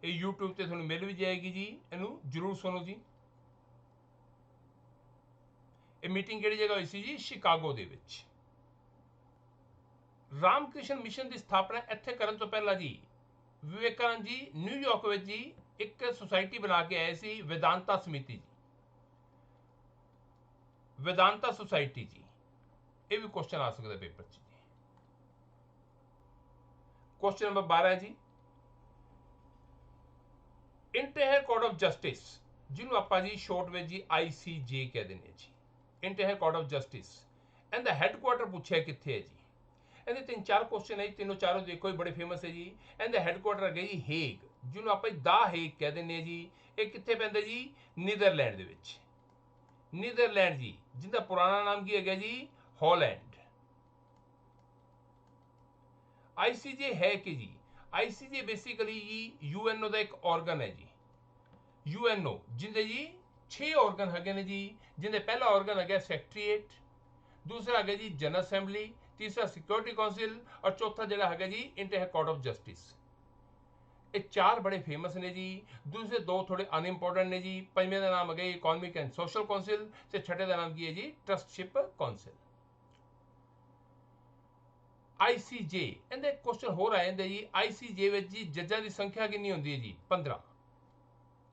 ये यूट्यूब ते तुहानूं मिल भी जाएगी जी, इनू जरूर सुनो जी। ये मीटिंग किहड़ी जगह हुई सी जी? शिकागो दे विच। रामकृष्ण मिशन की स्थापना इत्थे करन तो पहला जी विवेकानंद जी न्यूयॉर्क विच जी एक सोसाइटी बना के आए सी, वेदांता समिति जी, वेदांता सोसाइटी जी। ये भी क्वेश्चन आ सकता है पेपर च जी। क्वेश्चन नंबर 12 है जी, इंटरनल कोर्ट ऑफ जस्टिस जिन्होंने आप जी शॉर्ट में जी ICJ कह देने जी, इंटरनल कोर्ट ऑफ जस्टिस। इनका हैडक्वार्टर पूछा कितने है जी? इन्हें 3-4 क्वेश्चन है, तीनों चारों देखो बड़े फेमस है जी। इनका हैडक्वार्टर है जी हेग, जिन्होंने आप द हेग कह देने जी। ये कितने पैंदा जी? नीदरलैंड दे विच। नीदरलैंड जी, जिनका पुराना नाम की है जी हॉलैंड। ICJ है कि जी? ICJ बेसिकली जी UNO का एक ऑर्गन है जी। UNO जिंदे जी 6 ऑर्गन है जी, जिंदे पहला ऑर्गन है सैक्रेटरीएट, दूसरा है जी जनरल असैंबली, तीसरा सिक्योरिटी काउंसिल, और चौथा जो है जी इंटरनल कोर्ट ऑफ जस्टिस। ये 4 बड़े फेमस ने जी, दूसरे 2 थोड़े अनइंपोर्टेंट ने जी। पंजवें का नाम है इकोनॉमिक एंड सोशल काउंसिल, से छठे का नाम की है जी ट्रस्टशिप काउंसिल। ICJ इनके क्वेश्चन हो रहा है जी। ICJ में जी जजा की संख्या कितनी होती है जी? 15।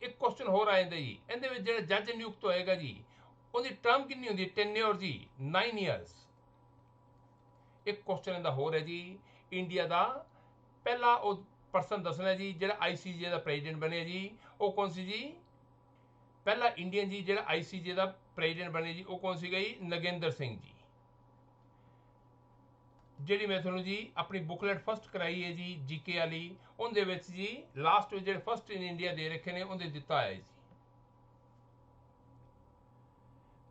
एक क्वेश्चन हो रहा है जी, इनके जो जज नियुक्त होएगा जी उनकी टर्म कितनी होती है? टेन्योर जी 9 ईयर्स। एक क्वेश्चन इनका हो रहा है जी, इंडिया का पहला परसन दसना जी जो ICJ का प्रेजिडेंट बने जी, वो कौन सी जी? पहला इंडियन जी जो ICJ का प्रेजिडेंट बने जी वो कौन सी गई? नगेंद्र सिंह जी। ਜਿਹੜੀ ਮੈਂ ਤੁਹਾਨੂੰ ਜੀ ਆਪਣੀ ਬੁਕਲੇਟ ਫਸਟ ਕਰਾਈ ਹੈ ਜੀ ਜੀਕੇ ਵਾਲੀ, ਉਹਦੇ ਵਿੱਚ ਜੀ ਲਾਸਟ ਵਿੱਚ ਜਿਹੜੇ ਫਸਟ ਇਨ ਇੰਡੀਆ ਦੇ ਰੱਖੇ ਨੇ ਉਹਦੇ ਦਿੱਤਾ ਹੈ ਜੀ।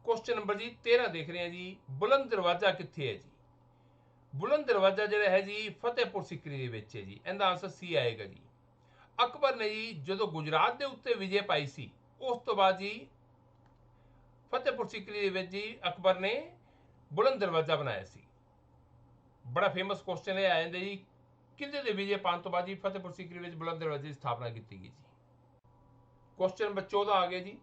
क्वेश्चन नंबर जी 13 देख रहे हैं जी, बुलंद दरवाजा कित्थे है जी। बुलंद दरवाजा ਜਿਹੜਾ ਹੈ ਜੀ ਫਤਿਹਪੁਰ ਸਿਕਰੀ ਦੇ ਵਿੱਚ ਹੈ ਜੀ। ਇਹਦਾ ਆਨਸਰ ਸੀ ਆਏਗਾ ਜੀ। ਅਕਬਰ ਨੇ ਜੀ ਜਦੋਂ ਗੁਜਰਾਤ ਦੇ ਉੱਤੇ ਵਿਜੇ ਪਾਈ ਸੀ, ਉਸ ਤੋਂ ਬਾਅਦ ਜੀ ਫਤਿਹਪੁਰ ਸਿਕਰੀ ਦੇ ਵਿੱਚ ਜੀ ਅਕਬਰ ਨੇ ਬੁਲੰਦ ਦਰਵਾਜ਼ਾ ਬਣਾਇਆ ਸੀ। ਬੜਾ ਫੇਮਸ ਕੁਐਸਚਨ ਇਹ ਆ ਜਾਂਦਾ ਜੀ, ਕਿਹਦੇ ਦੇ ਵਿਜੇ ਪਾਉਣ ਤੋਂ ਬਾਅਦ ਜੀ ਫਤਿਹਪੁਰ ਸਿਕਰੀ ਵਿੱਚ ਬੁਲੰਦ ਦਰਵਾਜ਼ੇ ਦੀ ਸਥਾਪਨਾ ਕੀਤੀ ਗਈ ਜੀ। ਕੁਐਸਚਨ ਨੰਬਰ 14 ਆ ਗਿਆ ਜੀ,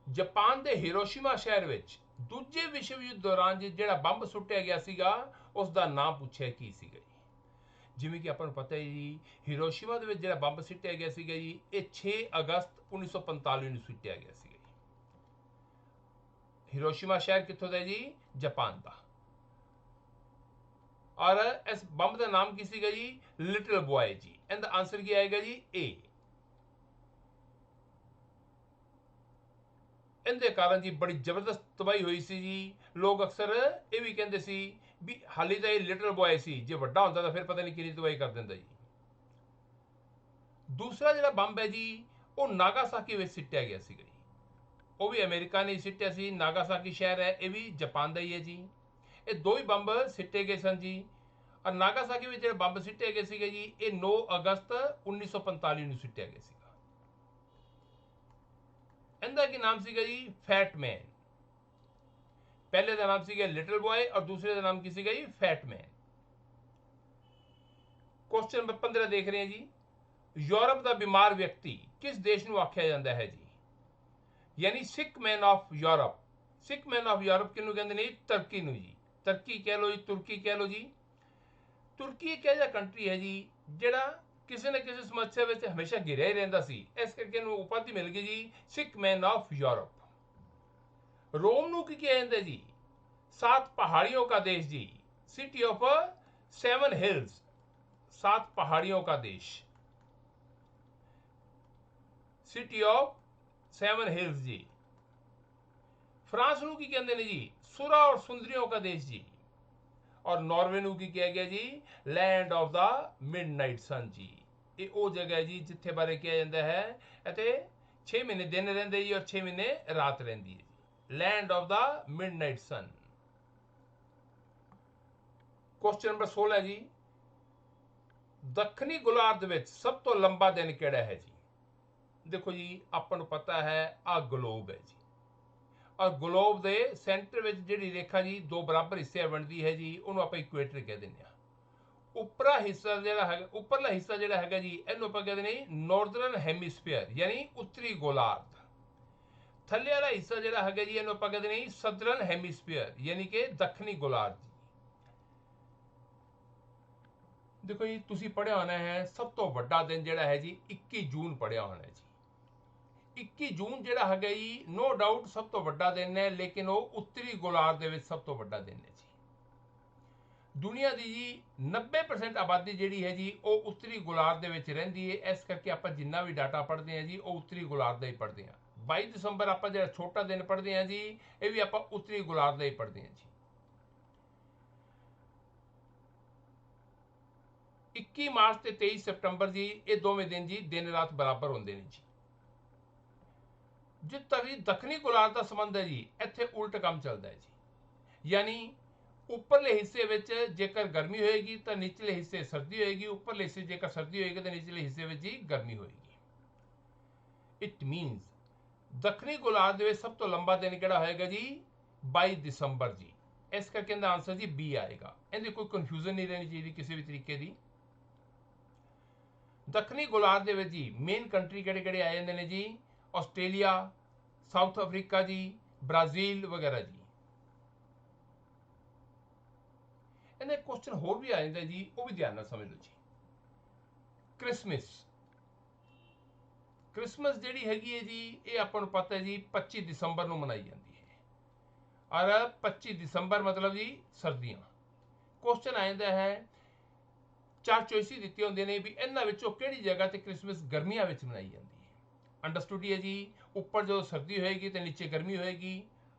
ਜਾਪਾਨ ਦੇ ਹੀਰੋਸ਼ੀਮਾ ਸ਼ਹਿਰ ਵਿੱਚ ਦੂਜੇ ਵਿਸ਼ਵ ਯੁੱਧ ਦੌਰਾਨ ਜਿਹੜਾ ਬੰਬ ਸੁੱਟਿਆ ਗਿਆ ਸੀਗਾ ਉਸ ਦਾ ਨਾਮ ਪੁੱਛਿਆ ਕੀ ਸੀਗਾ ਜੀ। ਜਿਵੇਂ ਕਿ ਆਪਾਂ ਨੂੰ ਪਤਾ ਹੈ ਜੀ, ਹੀਰੋਸ਼ੀਮਾ ਦੇ ਵਿੱਚ ਜਿਹੜਾ ਬੰਬ ਸੁੱਟਿਆ ਗਿਆ ਸੀਗਾ ਜੀ, ਇਹ 6 ਅਗਸਤ 1945 ਨੂੰ ਸੁੱਟਿਆ ਗਿਆ ਸੀਗਾ ਜੀ। ਹੀਰੋਸ਼ੀਮਾ ਸ਼ਹਿਰ ਕਿੱਥੋਂ ਦਾ ਜੀ? ਜਾਪਾਨ ਦਾ। ਔਰ ਇਸ ਬੰਬ ਦਾ ਨਾਮ ਕੀ ਸੀਗਾ ਜੀ? ਲਿਟਲ ਬॉय ਜੀ। ਇਹਦਾ ਆਨਸਰ ਕੀ ਆਏਗਾ ਜੀ? ਏ। ਇਹਦੇ ਕਾਰਨ ਜੀ ਬੜੀ ਜ਼ਬਰਦਸਤ ਤਬਾਹੀ ਹੋਈ ਸੀ ਜੀ। ਲੋਕ ਅਕਸਰ ਇਹ ਵੀ ਕਹਿੰਦੇ ਸੀ ਵੀ ਹਾਲੀ ਤਾਂ ਇਹ ਲਿਟਲ ਬॉय ਸੀ, ਜੇ ਵੱਡਾ ਹੁੰਦਾ ਤਾਂ ਫਿਰ ਪਤਾ ਨਹੀਂ ਕਿੰਨੀ ਤਬਾਹੀ ਕਰ ਦਿੰਦਾ ਜੀ। ਦੂਸਰਾ ਜਿਹੜਾ ਬੰਬ ਹੈ ਜੀ ਉਹ ਨਾਗਾਸਾਕੀ ਵਿੱਚ ਸਿੱਟਿਆ ਗਿਆ ਸੀਗਾ ਜੀ। ਉਹ ਵੀ ਅਮਰੀਕਾ ਨੇ ਸਿੱਟਿਆ ਸੀ। ਨਾਗਾਸਾਕੀ ਸ਼ਹਿਰ ਹੈ, ਇਹ ਵੀ ਜਾਪਾਨ ਦਾ ਹੀ ਹੈ ਜੀ। ਇਹ ਦੋ ਹੀ ਬੰਬ ਸਿੱਟੇ ਗਏ ਸਨ ਜੀ। ਔਰ ਨਾਗਾਸਾਕੀ ਵਿੱਚ ਜਿਹੜੇ ਬੰਬ ਸਿੱਟੇ ਗਏ ਸੀਗੇ ਜੀ, ਇਹ 9 ਅਗਸਤ 1945 ਨੂੰ ਸਿੱਟਿਆ ਗਿਆ ਸੀਗਾ। ਇਹਦਾ ਕੀ ਨਾਮ ਸੀਗਾ ਜੀ? ਫੈਟ ਮੈਨ। ਪਹਿਲੇ ਦਾ ਨਾਮ ਸੀਗਾ ਲਿਟਲ ਬॉय ਔਰ ਦੂਸਰੇ ਦਾ ਨਾਮ ਕੀ ਸੀਗਾ ਜੀ? ਫੈਟ ਮੈਨ। क्वेश्चन नंबर 15 देख रहे हैं जी, यूरोप का बीमार व्यक्ति किस देश ਨੂੰ ਆਖਿਆ ਜਾਂਦਾ ਹੈ ਜੀ? ਯਾਨੀ sick man of Europe. Sick man of Europe ਕਿਹਨੂੰ ਕਹਿੰਦੇ ਨੇ? ਤੁਰਕੀ ਨੂੰ ਜੀ। ਤੁਰਕੀ ਕਹਿ ਲਓ ਜੀ, ਤੁਰਕੀ ਕਹਿ ਲਓ ਜੀ। ਤੁਰਕੀ ਇੱਕ ਐਜਾ ਕੰਟਰੀ ਹੈ ਜੀ ਜਿਹੜਾ ਕਿਸੇ ਨਾ ਕਿਸੇ ਸਮੱਸਿਆ ਵਿੱਚ ਹਮੇਸ਼ਾ ਘਿਰਿਆ ਹੀ ਰਹਿੰਦਾ ਸੀ, ਇਸ ਕਰਕੇ ਇਹਨੂੰ ਉਪਾਧੀ ਮਿਲ ਗਈ ਜੀ ਸਿਕ ਮੈਨ ਆਫ ਯੂਰਪ। रोम ਨੂੰ ਕੀ ਕਿਹਾ ਜਾਂਦਾ ਜੀ? 7 पहाड़ियों का देश जी, सिटी ऑफ 7 हिल्स, 7 पहाड़ियों का देश, सिटी ऑफ 7 हिल्स जी। फ्रांस ਨੂੰ ਕੀ ਕਹਿੰਦੇ ਨੇ ਜੀ? सुरा और सुंदरियों का देश जी। और नॉर्वे ਨੂੰ ਕੀ ਕਿਹਾ ਗਿਆ ਜੀ? लैंड ऑफ द मिडनाइट सन जी। ਇਹ ਉਹ ਜਗ੍ਹਾ ਹੈ ਜੀ ਜਿੱਥੇ ਬਾਰੇ ਕਿਹਾ ਜਾਂਦਾ ਹੈ ਇੱਥੇ 6 ਮਹੀਨੇ ਦਿਨ ਰਹਿੰਦੇ ਜੀ ਔਰ 6 ਮਹੀਨੇ ਰਾਤ ਰਹਿੰਦੀ ਹੈ ਜੀ। Land of the midnight sun. Question number 16 जी, ਦੱਖਣੀ ਗੋਲਾਰਧ ਵਿੱਚ ਸਭ ਤੋਂ ਲੰਬਾ ਦਿਨ ਕਿਹੜਾ ਹੈ ਜੀ? ਦੇਖੋ ਜੀ ਆਪਾਂ ਨੂੰ ਪਤਾ ਹੈ ਆ ਗਲੋਬ ਹੈ ਜੀ, ਔਰ ਗਲੋਬ ਦੇ ਸੈਂਟਰ ਵਿੱਚ ਜਿਹੜੀ ਰੇਖਾ ਜੀ ਦੋ ਬਰਾਬਰ ਹਿੱਸੇ ਵੰਡਦੀ ਹੈ ਜੀ, ਉਹਨੂੰ ਆਪਾਂ ਇਕੁਏਟਰ ਕਹਿ ਦਿੰਦੇ ਆ। ਉੱਪਰਲਾ ਹਿੱਸਾ ਜਿਹੜਾ ਹੈਗਾ ਜੀ, ਇਹਨੂੰ ਆਪਾਂ ਕਹਿੰਦੇ ਨੇ ਨਾਰਦਰਨ ਹੈਮੀਸਫੀਅਰ ਯਾਨੀ ਉੱਤਰੀ ਗੋਲਾਰਧ। ਥੱਲੇ ਵਾਲਾ ਹਿੱਸਾ ਜਿਹੜਾ ਹੈਗਾ ਜੀ, ਇਹਨੂੰ ਆਪਾਂ ਕਹਿੰਦੇ ਨੇ ਸਦਰਨ ਹੈਮੀਸਫੀਅਰ ਯਾਨੀ ਕਿ ਦੱਖਣੀ ਗੋਲਾਰਧ। ਦੇਖੋ ਜੀ ਤੁਸੀਂ ਪੜ੍ਹਿਆ ਹੋਣਾ ਹੈ ਸਭ ਤੋਂ ਵੱਡਾ ਦਿਨ ਜਿਹੜਾ ਹੈ ਜੀ 21 ਜੂਨ ਪੜ੍ਹਿਆ ਹੋਣਾ ਹੈ ਜੀ। 21 ਜੂਨ ਜਿਹੜਾ ਹੈਗਾ ਜੀ ਨੋ ਡਾਊਟ ਸਭ ਤੋਂ ਵੱਡਾ ਦਿਨ ਹੈ, ਲੇਕਿਨ ਉਹ ਉੱਤਰੀ ਗੋਲਾਰਧ ਦੇ ਵਿੱਚ ਸਭ ਤੋਂ ਵੱਡਾ ਦਿਨ ਹੈ ਜੀ। ਦੁਨੀਆ ਦੀ ਜੀ 90% ਆਬਾਦੀ ਜਿਹੜੀ ਹੈ ਜੀ ਉਹ ਉੱਤਰੀ ਗੋਲਾਰਧ ਦੇ ਵਿੱਚ ਰਹਿੰਦੀ ਹੈ, ਇਸ ਕਰਕੇ ਆਪਾਂ ਜਿੰਨਾ ਵੀ ਡਾਟਾ ਪੜ੍ਹਦੇ ਹਾਂ ਜੀ ਉਹ ਉੱਤਰੀ ਗੋਲਾਰਧ ਦਾ ਹੀ ਪੜ੍ਹਦੇ ਹਾਂ। 22 ਦਸੰਬਰ ਆਪਾਂ ਜਿਹੜਾ ਛੋਟਾ ਦਿਨ ਪੜ੍ਹਦੇ ਹਾਂ ਜੀ, ਇਹ ਵੀ ਆਪਾਂ ਉੱਤਰੀ ਗੋਲਾਰਧ ਦਾ ਹੀ ਪੜ੍ਹਦੇ ਹਾਂ ਜੀ। 21 ਮਾਰਚ ਤੇ 23 ਸਤੰਬਰ ਜੀ ਇਹ ਦੋਵੇਂ ਦਿਨ ਜੀ ਦਿਨ ਰਾਤ ਬਰਾਬਰ ਹੁੰਦੇ ਨੇ ਜੀ। ਜਿੱਥੇ ਤੱਕ ਦੱਖਣੀ ਗੋਲਾਰਧ ਦਾ ਸੰਬੰਧ ਹੈ ਜੀ, ਇੱਥੇ ਉਲਟ ਕੰਮ ਚੱਲਦਾ ਹੈ ਜੀ। ਯਾਨੀ ਉੱਪਰਲੇ ਹਿੱਸੇ ਵਿੱਚ ਜੇਕਰ ਗਰਮੀ ਹੋਏਗੀ ਤਾਂ ਨਿਚਲੇ ਹਿੱਸੇ ਸਰਦੀ ਹੋਏਗੀ, ਉੱਪਰਲੇ ਹਿੱਸੇ ਜੇਕਰ ਸਰਦੀ ਹੋਏਗੀ ਤਾਂ ਨਿਚਲੇ ਹਿੱਸੇ ਵਿੱਚ ਜੀ ਗਰਮੀ ਹੋਏਗੀ। ਇਟ ਮੀਨਸ ਦੱਖਣੀ ਗੋਲਾਰਧ ਦੇ ਵਿੱਚ ਸਭ ਤੋਂ ਲੰਬਾ ਦਿਨ ਕਿਹੜਾ ਹੋਏਗਾ ਜੀ? 22 ਦਸੰਬਰ ਜੀ। ਇਸ ਕਰਕੇ ਇਹਦਾ ਆਨਸਰ ਜੀ ਬੀ ਆਏਗਾ। ਇਹਦੀ ਕੋਈ ਕਨਫਿਊਜ਼ਨ ਨਹੀਂ ਰਹਿਣੀ ਚਾਹੀਦੀ ਕਿਸੇ ਵੀ ਤਰੀਕੇ ਦੀ। ਦੱਖਣੀ ਗੋਲਾਰਧ ਦੇ ਵਿੱਚ ਜੀ ਮੇਨ ਕੰਟਰੀ ਕਿਹੜੇ ਕਿਹੜੇ ਆ ਜਾਂਦੇ ਨੇ ਜੀ? ਆਸਟ੍ਰੇਲੀਆ, ਸਾਊਥ ਅਫਰੀਕਾ ਜੀ, ਬ੍ਰਾਜ਼ੀਲ ਵਗੈਰਾ ਜੀ। ਇਹਨੇ ਕੁਐਸਚਨ ਹੋਰ ਵੀ ਆ ਜਾਂਦਾ ਜੀ, ਉਹ ਵੀ ਧਿਆਨ ਨਾਲ ਸਮਝ ਲਓ ਜੀ। ਕ੍ਰਿਸਮਸ ਜਿਹੜੀ ਹੈਗੀ ਹੈ ਜੀ, ਇਹ ਆਪਾਂ ਨੂੰ ਪਤਾ ਹੈ ਜੀ 25 ਦਸੰਬਰ ਨੂੰ ਮਨਾਈ ਜਾਂਦੀ ਹੈ। ਔਰ 25 ਦਸੰਬਰ ਮਤਲਬ ਜੀ ਸਰਦੀਆਂ। ਕੁਐਸਚਨ ਆ ਜਾਂਦਾ ਹੈ, 4 ਚੋਇਸਿਸ ਦਿੱਤੀਆਂ ਹੁੰਦੀਆਂ ਨੇ ਵੀ ਇਹਨਾਂ ਵਿੱਚੋਂ ਕਿਹੜੀ ਜਗ੍ਹਾ ਤੇ ਕ੍ਰਿਸਮਸ ਗਰਮੀਆਂ ਵਿੱਚ ਮਨਾਈ ਜਾਂਦੀ ਹੈ। ਅੰਡਰਸਟੂਡ ਹੈ ਜੀ, ਉੱਪਰ ਜਦੋਂ ਸਰਦੀ ਹੋਏਗੀ ਤੇ ਨੀਚੇ ਗਰਮੀ ਹੋਏਗੀ।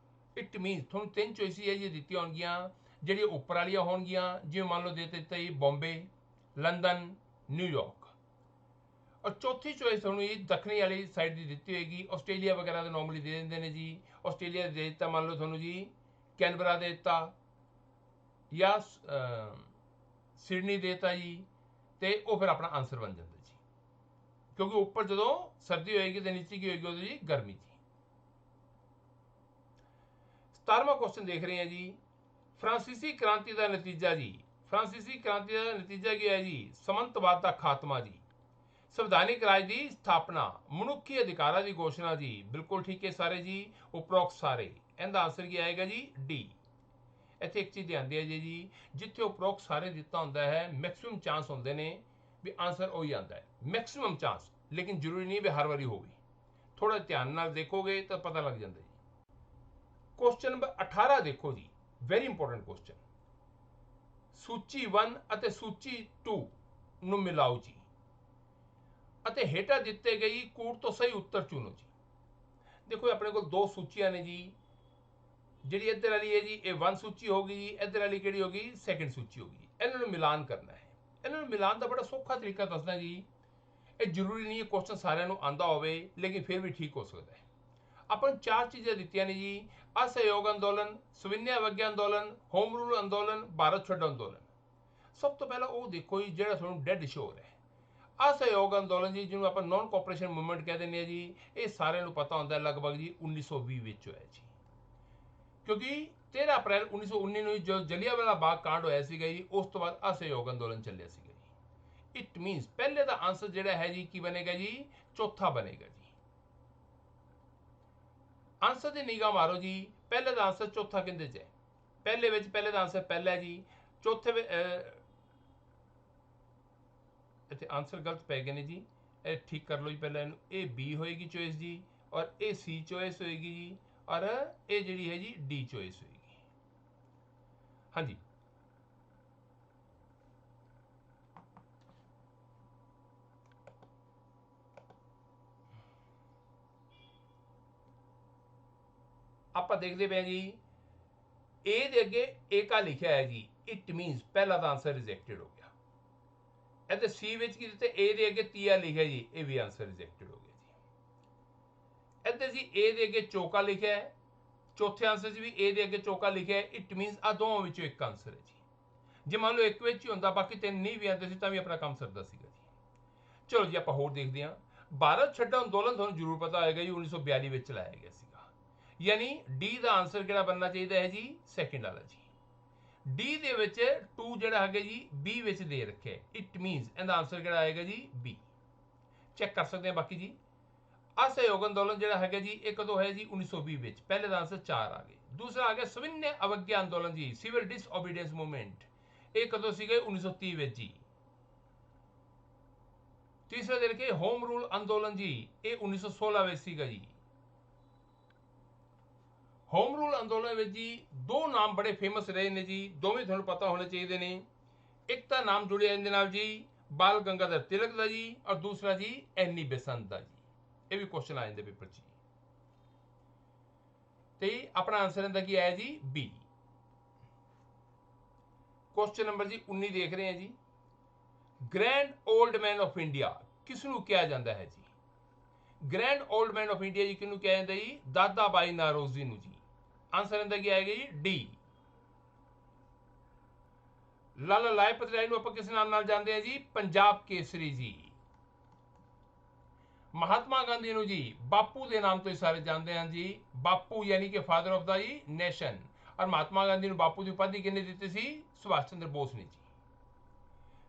ਇਟ ਮੀਨਸ ਤੁਹਾਨੂੰ 3 ਚੋਇਸਿਸ ਹੈ ਜੀ ਦਿੱਤੀਆਂ ਹੋਣਗੀਆਂ। ਜਿਹੜੀਆਂ ਉੱਪਰ ਵਾਲੀਆਂ ਹੋਣਗੀਆਂ, ਜਿਵੇਂ ਮੰਨ ਲਓ ਦੇ ਦਿੱਤਾ ਜੀ ਬੰਬੇ, ਲੰਡਨ, ਨਿਊਯਾਰਕ। ਔਰ ਚੌਥੀ ਚੋਇਸ ਤੁਹਾਨੂੰ ਜੀ ਦੱਖਣੀ ਵਾਲੀ ਸਾਈਡ ਦੀ ਦਿੱਤੀ ਹੋਏਗੀ, ਆਸਟ੍ਰੇਲੀਆ ਵਗੈਰਾ ਦੇ ਨੋਰਮਲੀ ਦੇ ਦਿੰਦੇ ਨੇ ਜੀ। ਆਸਟ੍ਰੇਲੀਆ ਦੇ ਦਿੱਤਾ ਮੰਨ ਲਓ ਤੁਹਾਨੂੰ ਜੀ ਕੈਨਬਰਾ ਦੇ ਦਿੱਤਾ ਜਾਂ ਸਿਡਨੀ ਦੇ ਦਿੱਤਾ ਜੀ, ਤੇ ਉਹ ਫਿਰ ਆਪਣਾ ਆਨਸਰ ਬਣ ਜਾਂਦਾ ਜੀ, ਕਿਉਂਕਿ ਉੱਪਰ ਜਦੋਂ ਸਰਦੀ ਹੋਏਗੀ ਤੇ ਨੀਚੇ ਕੀ ਹੋਏਗੀ ਉਹਦੀ ਜੀ ਗਰਮੀ ਜੀ। 17ਵਾਂ ਕੁਐਸਚਨ ਦੇਖ ਰਹੇ ਹਾਂ ਜੀ, ਫਰਾਂਸੀਸੀ ਕ੍ਰਾਂਤੀ ਦਾ ਨਤੀਜਾ ਜੀ। ਫਰਾਂਸੀਸੀ ਕ੍ਰਾਂਤੀ ਦਾ ਨਤੀਜਾ ਕੀ ਹੈ ਜੀ? ਸਮੰਤਵਾਦ ਦਾ ਖਾਤਮਾ ਜੀ, ਸੰਵਿਧਾਨਿਕ ਰਾਜ ਦੀ ਸਥਾਪਨਾ, ਮਨੁੱਖੀ ਅਧਿਕਾਰਾਂ ਦੀ ਘੋਸ਼ਣਾ ਜੀ। ਬਿਲਕੁਲ ਠੀਕ ਹੈ ਸਾਰੇ ਜੀ, ਉਪਰੋਕਤ ਸਾਰੇ। ਇਹਦਾ ਆਨਸਰ ਕੀ ਆਏਗਾ ਜੀ? ਡੀ। ਇੱਥੇ ਇੱਕ ਚੀਜ਼ ਧਿਆਨ ਦਿਆ ਜੀ, ਜਿੱਥੇ ਉਪਰੋਕਤ ਸਾਰੇ ਦਿੱਤਾ ਹੁੰਦਾ ਹੈ ਮੈਕਸਿਮਮ ਚਾਂਸ ਹੁੰਦੇ ਨੇ ਵੀ ਆਨਸਰ ਉਹੀ ਆਉਂਦਾ ਹੈ, ਮੈਕਸਿਮਮ ਚਾਂਸ, ਲੇਕਿਨ ਜ਼ਰੂਰੀ ਨਹੀਂ ਵੀ ਹਰ ਵਾਰੀ ਹੋਵੇ। ਥੋੜਾ ਧਿਆਨ ਨਾਲ ਦੇਖੋਗੇ ਤਾਂ ਪਤਾ ਲੱਗ ਜਾਂਦਾ ਜੀ। ਕੁਐਸਚਨ ਨੰਬਰ 18 ਦੇਖੋ ਜੀ, ਵੈਰੀ ਇੰਪੋਰਟੈਂਟ ਕੁਐਸਚਨ। ਸੂਚੀ 1 ਅਤੇ ਸੂਚੀ 2 ਨੂੰ ਮਿਲਾਓ ਜੀ ਅਤੇ ਹੇਠਾਂ ਦਿੱਤੇ ਗਏ ਕੂਟ ਤੋਂ ਸਹੀ ਉੱਤਰ ਚੁਣੋ ਜੀ। ਦੇਖੋ ਆਪਣੇ ਕੋਲ ਦੋ ਸੂਚੀਆਂ ਨੇ ਜੀ, ਜਿਹੜੀ ਇੱਧਰ ਵਾਲੀ ਹੈ ਜੀ ਇਹ 1 ਸੂਚੀ ਹੋ ਗਈ ਜੀ, ਇੱਧਰ ਵਾਲੀ ਕਿਹੜੀ ਹੋ ਗਈ? ਸੈਕਿੰਡ ਸੂਚੀ ਹੋ ਗਈ। ਇਹਨਾਂ ਨੂੰ ਮਿਲਾਨ ਕਰਨਾ ਹੈ। ਇਹਨਾਂ ਨੂੰ ਮਿਲਾਨ ਦਾ ਬੜਾ ਸੌਖਾ ਤਰੀਕਾ ਦੱਸਦਾ ਜੀ। ਇਹ ਜ਼ਰੂਰੀ ਨਹੀਂ ਹੈ ਕੁਐਸਚਨ ਸਾਰਿਆਂ ਨੂੰ ਆਂਦਾ ਹੋਵੇ, ਲੇਕਿਨ ਫਿਰ ਵੀ ਠੀਕ ਹੋ ਸਕਦਾ ਹੈ। ਆਪਾਂ ਨੂੰ ਚਾਰ ਚੀਜ਼ਾਂ ਦਿੱਤੀਆਂ ਨੇ ਜੀ, ਅਸਹਿਯੋਗ ਅੰਦੋਲਨ, ਸਵਿਨਿਆ ਅਵਗਿਆ ਅੰਦੋਲਨ, ਹੋਮ ਰੂਲ ਅੰਦੋਲਨ, ਭਾਰਤ ਛੱਡੋ ਅੰਦੋਲਨ। ਸਭ ਤੋਂ ਪਹਿਲਾਂ ਉਹ ਦੇਖੋ ਜੀ ਜਿਹੜਾ ਤੁਹਾਨੂੰ ਡੈਡ ਸ਼ੋਰ ਹੈ, ਅਸਹਿਯੋਗ ਅੰਦੋਲਨ ਜੀ, ਜਿਹਨੂੰ ਆਪਾਂ ਨੌਨ ਕੋਆਪਰੇਸ਼ਨ ਮੂਵਮੈਂਟ ਕਹਿ ਦਿੰਦੇ ਹਾਂ ਜੀ। ਇਹ ਸਾਰਿਆਂ ਨੂੰ ਪਤਾ ਹੁੰਦਾ ਲਗਭਗ ਜੀ 1920 ਵਿੱਚ ਹੋਇਆ ਜੀ, ਕਿਉਂਕਿ 13 ਅਪ੍ਰੈਲ 1919 ਨੂੰ ਜੋ ਜਲਿਆਂਵਾਲਾ ਬਾਗ ਕਾਂਡ ਹੋਇਆ ਸੀਗਾ ਜੀ, ਉਸ ਤੋਂ ਬਾਅਦ ਅਸਹਿਯੋਗ ਅੰਦੋਲਨ ਚੱਲਿਆ ਸੀਗਾ ਜੀ। ਇਟ ਮੀਨਸ ਪਹਿਲੇ ਦਾ ਆਨਸਰ ਜਿਹੜਾ ਹੈ ਜੀ ਕੀ ਬਣੇਗਾ ਜੀ? ਚੌਥਾ ਬਣੇਗਾ ਜੀ। ਆਨਸਰ ਦੀ ਨਿਗਾਹ ਮਾਰੋ ਜੀ, ਪਹਿਲੇ ਦਾ ਆਨਸਰ ਚੌਥਾ ਕਿੰਦੇ ਚ ਹੈ? ਪਹਿਲੇ ਵਿੱਚ ਪਹਿਲੇ ਦਾ ਆਨਸਰ ਪਹਿਲਾ ਜੀ, ਚੌਥੇ ਇੱਥੇ ਆਨਸਰ ਗਲਤ ਪੈ ਗਏ ਨੇ ਜੀ, ਇਹ ਠੀਕ ਕਰ ਲਓ ਜੀ। ਪਹਿਲਾਂ ਇਹਨੂੰ, ਇਹ ਬੀ ਹੋਏਗੀ ਚੋਇਸ ਜੀ, ਔਰ ਇਹ ਸੀ ਚੋਇਸ ਹੋਏਗੀ ਜੀ, ਔਰ ਇਹ ਜਿਹੜੀ ਹੈ ਜੀ ਡੀ ਚੋਇਸ ਹੋਏਗੀ। ਹਾਂਜੀ, ਆਪਾਂ ਦੇਖਦੇ ਪਏ ਜੀ, ਏ ਦੇ ਅੱਗੇ ਏਕਾ ਲਿਖਿਆ ਹੈ ਜੀ, ਇਟ ਮੀਨਸ ਪਹਿਲਾ ਦਾ ਆਨਸਰ ਰਿਜੈਕਟਡ ਹੋ ਗਿਆ। ਇੱਥੇ ਸੀ ਵਿੱਚ ਕੀ ਦਿੱਤੇ? ਏ ਦੇ ਅੱਗੇ ਤੀਆ ਲਿਖਿਆ ਜੀ, ਇਹ ਵੀ ਆਨਸਰ ਰਿਜੈਕਟਡ ਹੋ ਗਿਆ ਜੀ। ਇੱਥੇ ਜੀ ਏ ਦੇ ਅੱਗੇ ਚੌਕਾ ਲਿਖਿਆ ਹੈ, ਚੌਥੇ ਆਨਸਰ 'ਚ ਵੀ ਏ ਦੇ ਅੱਗੇ ਚੌਕਾ ਲਿਖਿਆ ਹੈ। ਇਟ ਮੀਨਸ ਆ ਦੋਵਾਂ ਵਿੱਚੋਂ ਇੱਕ ਆਨਸਰ ਹੈ ਜੀ। ਜੇ ਮੰਨ ਲਓ ਇੱਕ ਵਿੱਚ ਹੀ ਹੁੰਦਾ, ਬਾਕੀ ਤਿੰਨ ਨਹੀਂ ਵੀ ਆਉਂਦੇ ਸੀ, ਤਾਂ ਵੀ ਆਪਣਾ ਕੰਮ ਸਰਦਾ ਸੀਗਾ ਜੀ। ਚਲੋ ਜੀ ਆਪਾਂ ਹੋਰ ਦੇਖਦੇ ਹਾਂ। ਭਾਰਤ ਛੱਡੋ ਅੰਦੋਲਨ ਤੁਹਾਨੂੰ ਜ਼ਰੂਰ ਪਤਾ ਹੋਏਗਾ ਜੀ 1942 ਵਿੱਚ ਚਲਾਇਆ ਗਿਆ ਸੀਗਾ, ਯਾਨੀ ਡੀ ਦਾ ਆਨਸਰ ਕਿਹੜਾ ਬਣਨਾ ਚਾਹੀਦਾ ਹੈ ਜੀ? ਸੈਕਿੰਡ ਵਾਲਾ ਜੀ। ਡੀ ਦੇ ਵਿੱਚ 2 ਜਿਹੜਾ ਹੈਗਾ ਜੀ ਬੀ ਵਿੱਚ ਦੇ ਰੱਖਿਆ, ਇਟ ਮੀਨਸ ਇਹਦਾ ਆਨਸਰ ਕਿਹੜਾ ਆਏਗਾ ਜੀ? ਬੀ। ਚੈੱਕ ਕਰ ਸਕਦੇ ਹਾਂ ਬਾਕੀ ਜੀ। ਅਸਹਿਯੋਗ ਅੰਦੋਲਨ ਜਿਹੜਾ ਹੈਗਾ ਜੀ ਇਹ ਕਦੋਂ ਹੋਇਆ ਜੀ? 1920 ਵਿੱਚ। ਪਹਿਲੇ ਦਾ ਆਨਸਰ 4 ਆ ਗਏ। ਦੂਸਰਾ ਆ ਗਿਆ ਸਵਿਨਿਆ ਅਵਗਿਆ ਅੰਦੋਲਨ ਜੀ, ਸਿਵਲ ਡਿਸਓਬੀਡੀਐਂਸ ਮੂਵਮੈਂਟ, ਇਹ ਕਦੋਂ ਸੀਗੇ? 1930 ਵਿੱਚ ਜੀ। ਤੀਸਰਾ ਦੇ ਰੱਖੇ ਹੋਮ ਰੂਲ ਅੰਦੋਲਨ ਜੀ, ਇਹ 1916 ਵਿੱਚ ਸੀਗਾ ਜੀ। ਹੋਮ ਰੂਲ ਅੰਦੋਲਨ ਵਿੱਚ ਜੀ ਦੋ ਨਾਮ ਬੜੇ ਫੇਮਸ ਰਹੇ ਨੇ ਜੀ, ਦੋਵੇਂ ਤੁਹਾਨੂੰ ਪਤਾ ਹੋਣੇ ਚਾਹੀਦੇ ਨੇ। ਇੱਕ ਤਾਂ ਨਾਮ ਜੁੜਿਆ ਇਹਦੇ ਨਾਲ ਜੀ ਬਾਲ ਗੰਗਾਧਰ ਤਿਲਕ ਦਾ ਜੀ, ਔਰ ਦੂਸਰਾ ਜੀ ਐਨੀ ਬੇਸੰਤ ਦਾ ਜੀ। ਇਹ ਵੀ ਕੁਐਸਚਨ ਆ ਜਾਂਦੇ ਪੇਪਰ 'ਚ। ਤੇ ਆਪਣਾ ਆਨਸਰ ਇਹਦਾ ਕੀ ਆਇਆ ਜੀ? ਬੀ। ਕੁਐਸਚਨ ਨੰਬਰ ਜੀ 19 ਦੇਖ ਰਹੇ ਹਾਂ ਜੀ, grand old man of India ਕਿਸ ਨੂੰ ਕਿਹਾ ਜਾਂਦਾ ਹੈ ਜੀ? Grand old man of India ਜੀ ਕਿਹਨੂੰ ਕਿਹਾ ਜਾਂਦਾ ਜੀ? ਦਾਦਾ ਬਾਈ ਨਾਰੋਜ਼ੀ ਨੂੰ ਜੀ। ਆਨਸਰ ਇਹਦਾ ਕੀ ਆਏਗਾ ਜੀ? ਡੀ। ਲਾਲਾ ਲਾਜਪਤ ਰਾਏ ਨੂੰ ਆਪਾਂ ਕਿਸ ਨਾਮ ਨਾਲ ਜਾਣਦੇ ਹਾਂ ਜੀ? ਪੰਜਾਬ ਕੇਸਰੀ ਜੀ। ਮਹਾਤਮਾ ਗਾਂਧੀ ਨੂੰ ਜੀ ਬਾਪੂ ਦੇ ਨਾਮ ਤੋਂ ਹੀ ਸਾਰੇ ਜਾਣਦੇ ਹਨ ਜੀ, ਬਾਪੂ ਯਾਨੀ ਕਿ ਫਾਦਰ ਆਫ ਦਾ ਜੀ ਨੇਸ਼ਨ। ਔਰ ਮਹਾਤਮਾ ਗਾਂਧੀ ਨੂੰ ਬਾਪੂ ਦੀ ਉਪਾਧੀ ਕਿਹਨੇ ਦਿੱਤੀ ਸੀ? ਸੁਭਾਸ਼ ਚੰਦਰ ਬੋਸ ਨੇ ਜੀ।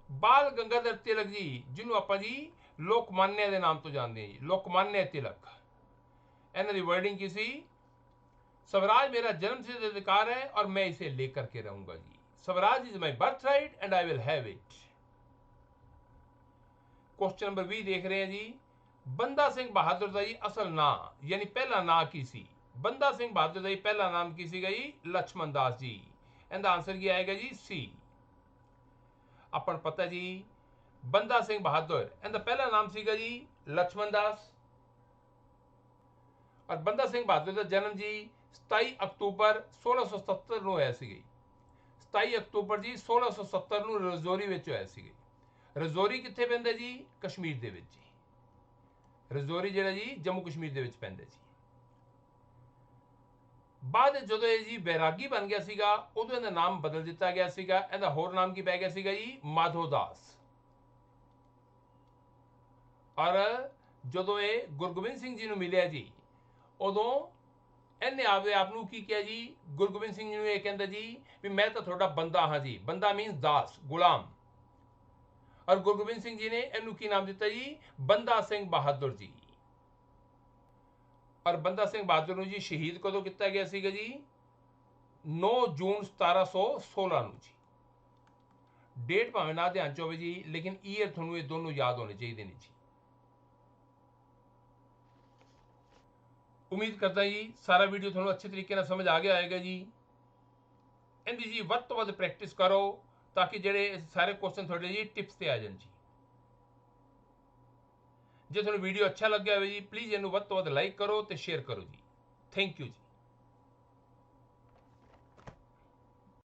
ਬਾਲ ਗੰਗਾਧਰ ਤਿਲਕ ਜੀ, ਜਿਹਨੂੰ ਆਪਾਂ ਜੀ ਲੋਕਮਾਨਿਆ ਦੇ ਨਾਮ ਤੋਂ ਜਾਣਦੇ ਹਾਂ ਜੀ, ਲੋਕਮਾਨਿਆ ਤਿਲਕ। ਇਹਨਾਂ ਦੀ ਵਰਡਿੰਗ ਕੀ ਸੀ? स्वराज मेरा जन्मसिद्ध अधिकार है और मैं इसे लेकर के रहूंगा जी। Swaraj is my birthright and I will have it. Question number 20 देख रहे हैं जी, बंदा सिंह बहादुर का जी असल नाम यानी पहला नाम की सी? बंदा सिंह बहादुर का जी पहला नाम की सीगा जी? लक्ष्मण दास जी। इनका आंसर क्या आएगा जी? सी। अपन पता जी बंदा सिंह बहादुर इनका पहला नाम सीगा जी लक्ष्मण दास, और बंदा सिंह बहादुर का जन्म जी 27 अक्तूबर 1677 ਨੂੰ ਹੋਇਆ ਸੀ। 27 ਅਕਤੂਬਰ ਜੀ 1670 ਨੂੰ ਰਜੌਰੀ ਵਿੱਚ ਹੋਇਆ ਸੀ। ਰਜੌਰੀ ਕਿੱਥੇ ਪੈਂਦਾ ਜੀ? ਕਸ਼ਮੀਰ ਦੇ ਵਿੱਚ ਜੀ। ਰਜੌਰੀ ਜਿਹੜਾ ਜੀ ਜੰਮੂ ਕਸ਼ਮੀਰ ਦੇ ਵਿੱਚ ਪੈਂਦਾ ਜੀ। ਬਾਅਦ ਜਦੋਂ ਇਹ ਜੀ ਬੈਰਾਗੀ ਬਣ ਗਿਆ ਸੀਗਾ ਉਦੋਂ ਇਹਦਾ ਨਾਮ ਬਦਲ ਦਿੱਤਾ ਗਿਆ ਸੀਗਾ। ਇਹਦਾ ਹੋਰ ਨਾਮ ਕੀ ਪੈ ਗਿਆ ਸੀਗਾ ਜੀ? ਮਾਧੋ ਦਾਸ। ਔਰ ਜਦੋਂ ਇਹ ਗੁਰੂ ਗੋਬਿੰਦ ਸਿੰਘ ਜੀ ਨੂੰ ਮਿਲਿਆ ਜੀ ਉਦੋਂ ਇਹਨੇ ਆਪਦੇ ਆਪ ਨੂੰ ਕੀ ਕਿਹਾ ਜੀ? ਗੁਰੂ ਗੋਬਿੰਦ ਸਿੰਘ ਜੀ ਨੂੰ ਇਹ ਕਹਿੰਦਾ ਜੀ ਵੀ ਮੈਂ ਤਾਂ ਤੁਹਾਡਾ ਬੰਦਾ ਹਾਂ ਜੀ। ਬੰਦਾ ਮੀਨਸ ਦਾਸ, ਗੁਲਾਮ। ਔਰ ਗੁਰੂ ਗੋਬਿੰਦ ਸਿੰਘ ਜੀ ਨੇ ਇਹਨੂੰ ਕੀ ਨਾਮ ਦਿੱਤਾ ਜੀ? ਬੰਦਾ ਸਿੰਘ ਬਹਾਦਰ ਜੀ। ਔਰ ਬੰਦਾ ਸਿੰਘ ਬਹਾਦਰ ਨੂੰ ਜੀ ਸ਼ਹੀਦ ਕਦੋਂ ਕੀਤਾ ਗਿਆ ਸੀਗਾ ਜੀ? 9 ਜੂਨ 1716 ਨੂੰ ਜੀ। ਡੇਟ ਭਾਵੇਂ ਨਾ ਧਿਆਨ ਚ ਹੋਵੇ ਜੀ ਲੇਕਿਨ ਈਅਰ ਤੁਹਾਨੂੰ ਇਹ ਦੋਨੋਂ ਯਾਦ ਹੋਣੇ ਚਾਹੀਦੇ ਨੇ ਜੀ। ਉਮੀਦ ਕਰਦਾ ਜੀ ਸਾਰਾ ਵੀਡੀਓ ਤੁਹਾਨੂੰ ਅੱਛੇ ਤਰੀਕੇ ਨਾਲ ਸਮਝ ਆ ਗਿਆ ਹੋਵੇਗਾ ਜੀ। ਇਹਦੀ ਜੀ ਵੱਧ ਤੋਂ ਵੱਧ ਪ੍ਰੈਕਟਿਸ ਕਰੋ ਤਾਂ ਕਿ ਜਿਹੜੇ ਸਾਰੇ ਕੁਐਸਚਨ ਤੁਹਾਡੇ ਜੀ ਟਿਪਸ ਤੇ ਆ ਜਾਣ ਜੀ। ਜੇ ਤੁਹਾਨੂੰ ਵੀਡੀਓ ਅੱਛਾ ਲੱਗਿਆ ਹੋਵੇ ਜੀ ਪਲੀਜ਼ ਇਹਨੂੰ ਵੱਧ ਤੋਂ ਵੱਧ ਲਾਈਕ ਕਰੋ ਤੇ ਸ਼ੇਅਰ ਕਰੋ ਜੀ। ਥੈਂਕ ਯੂ ਜੀ।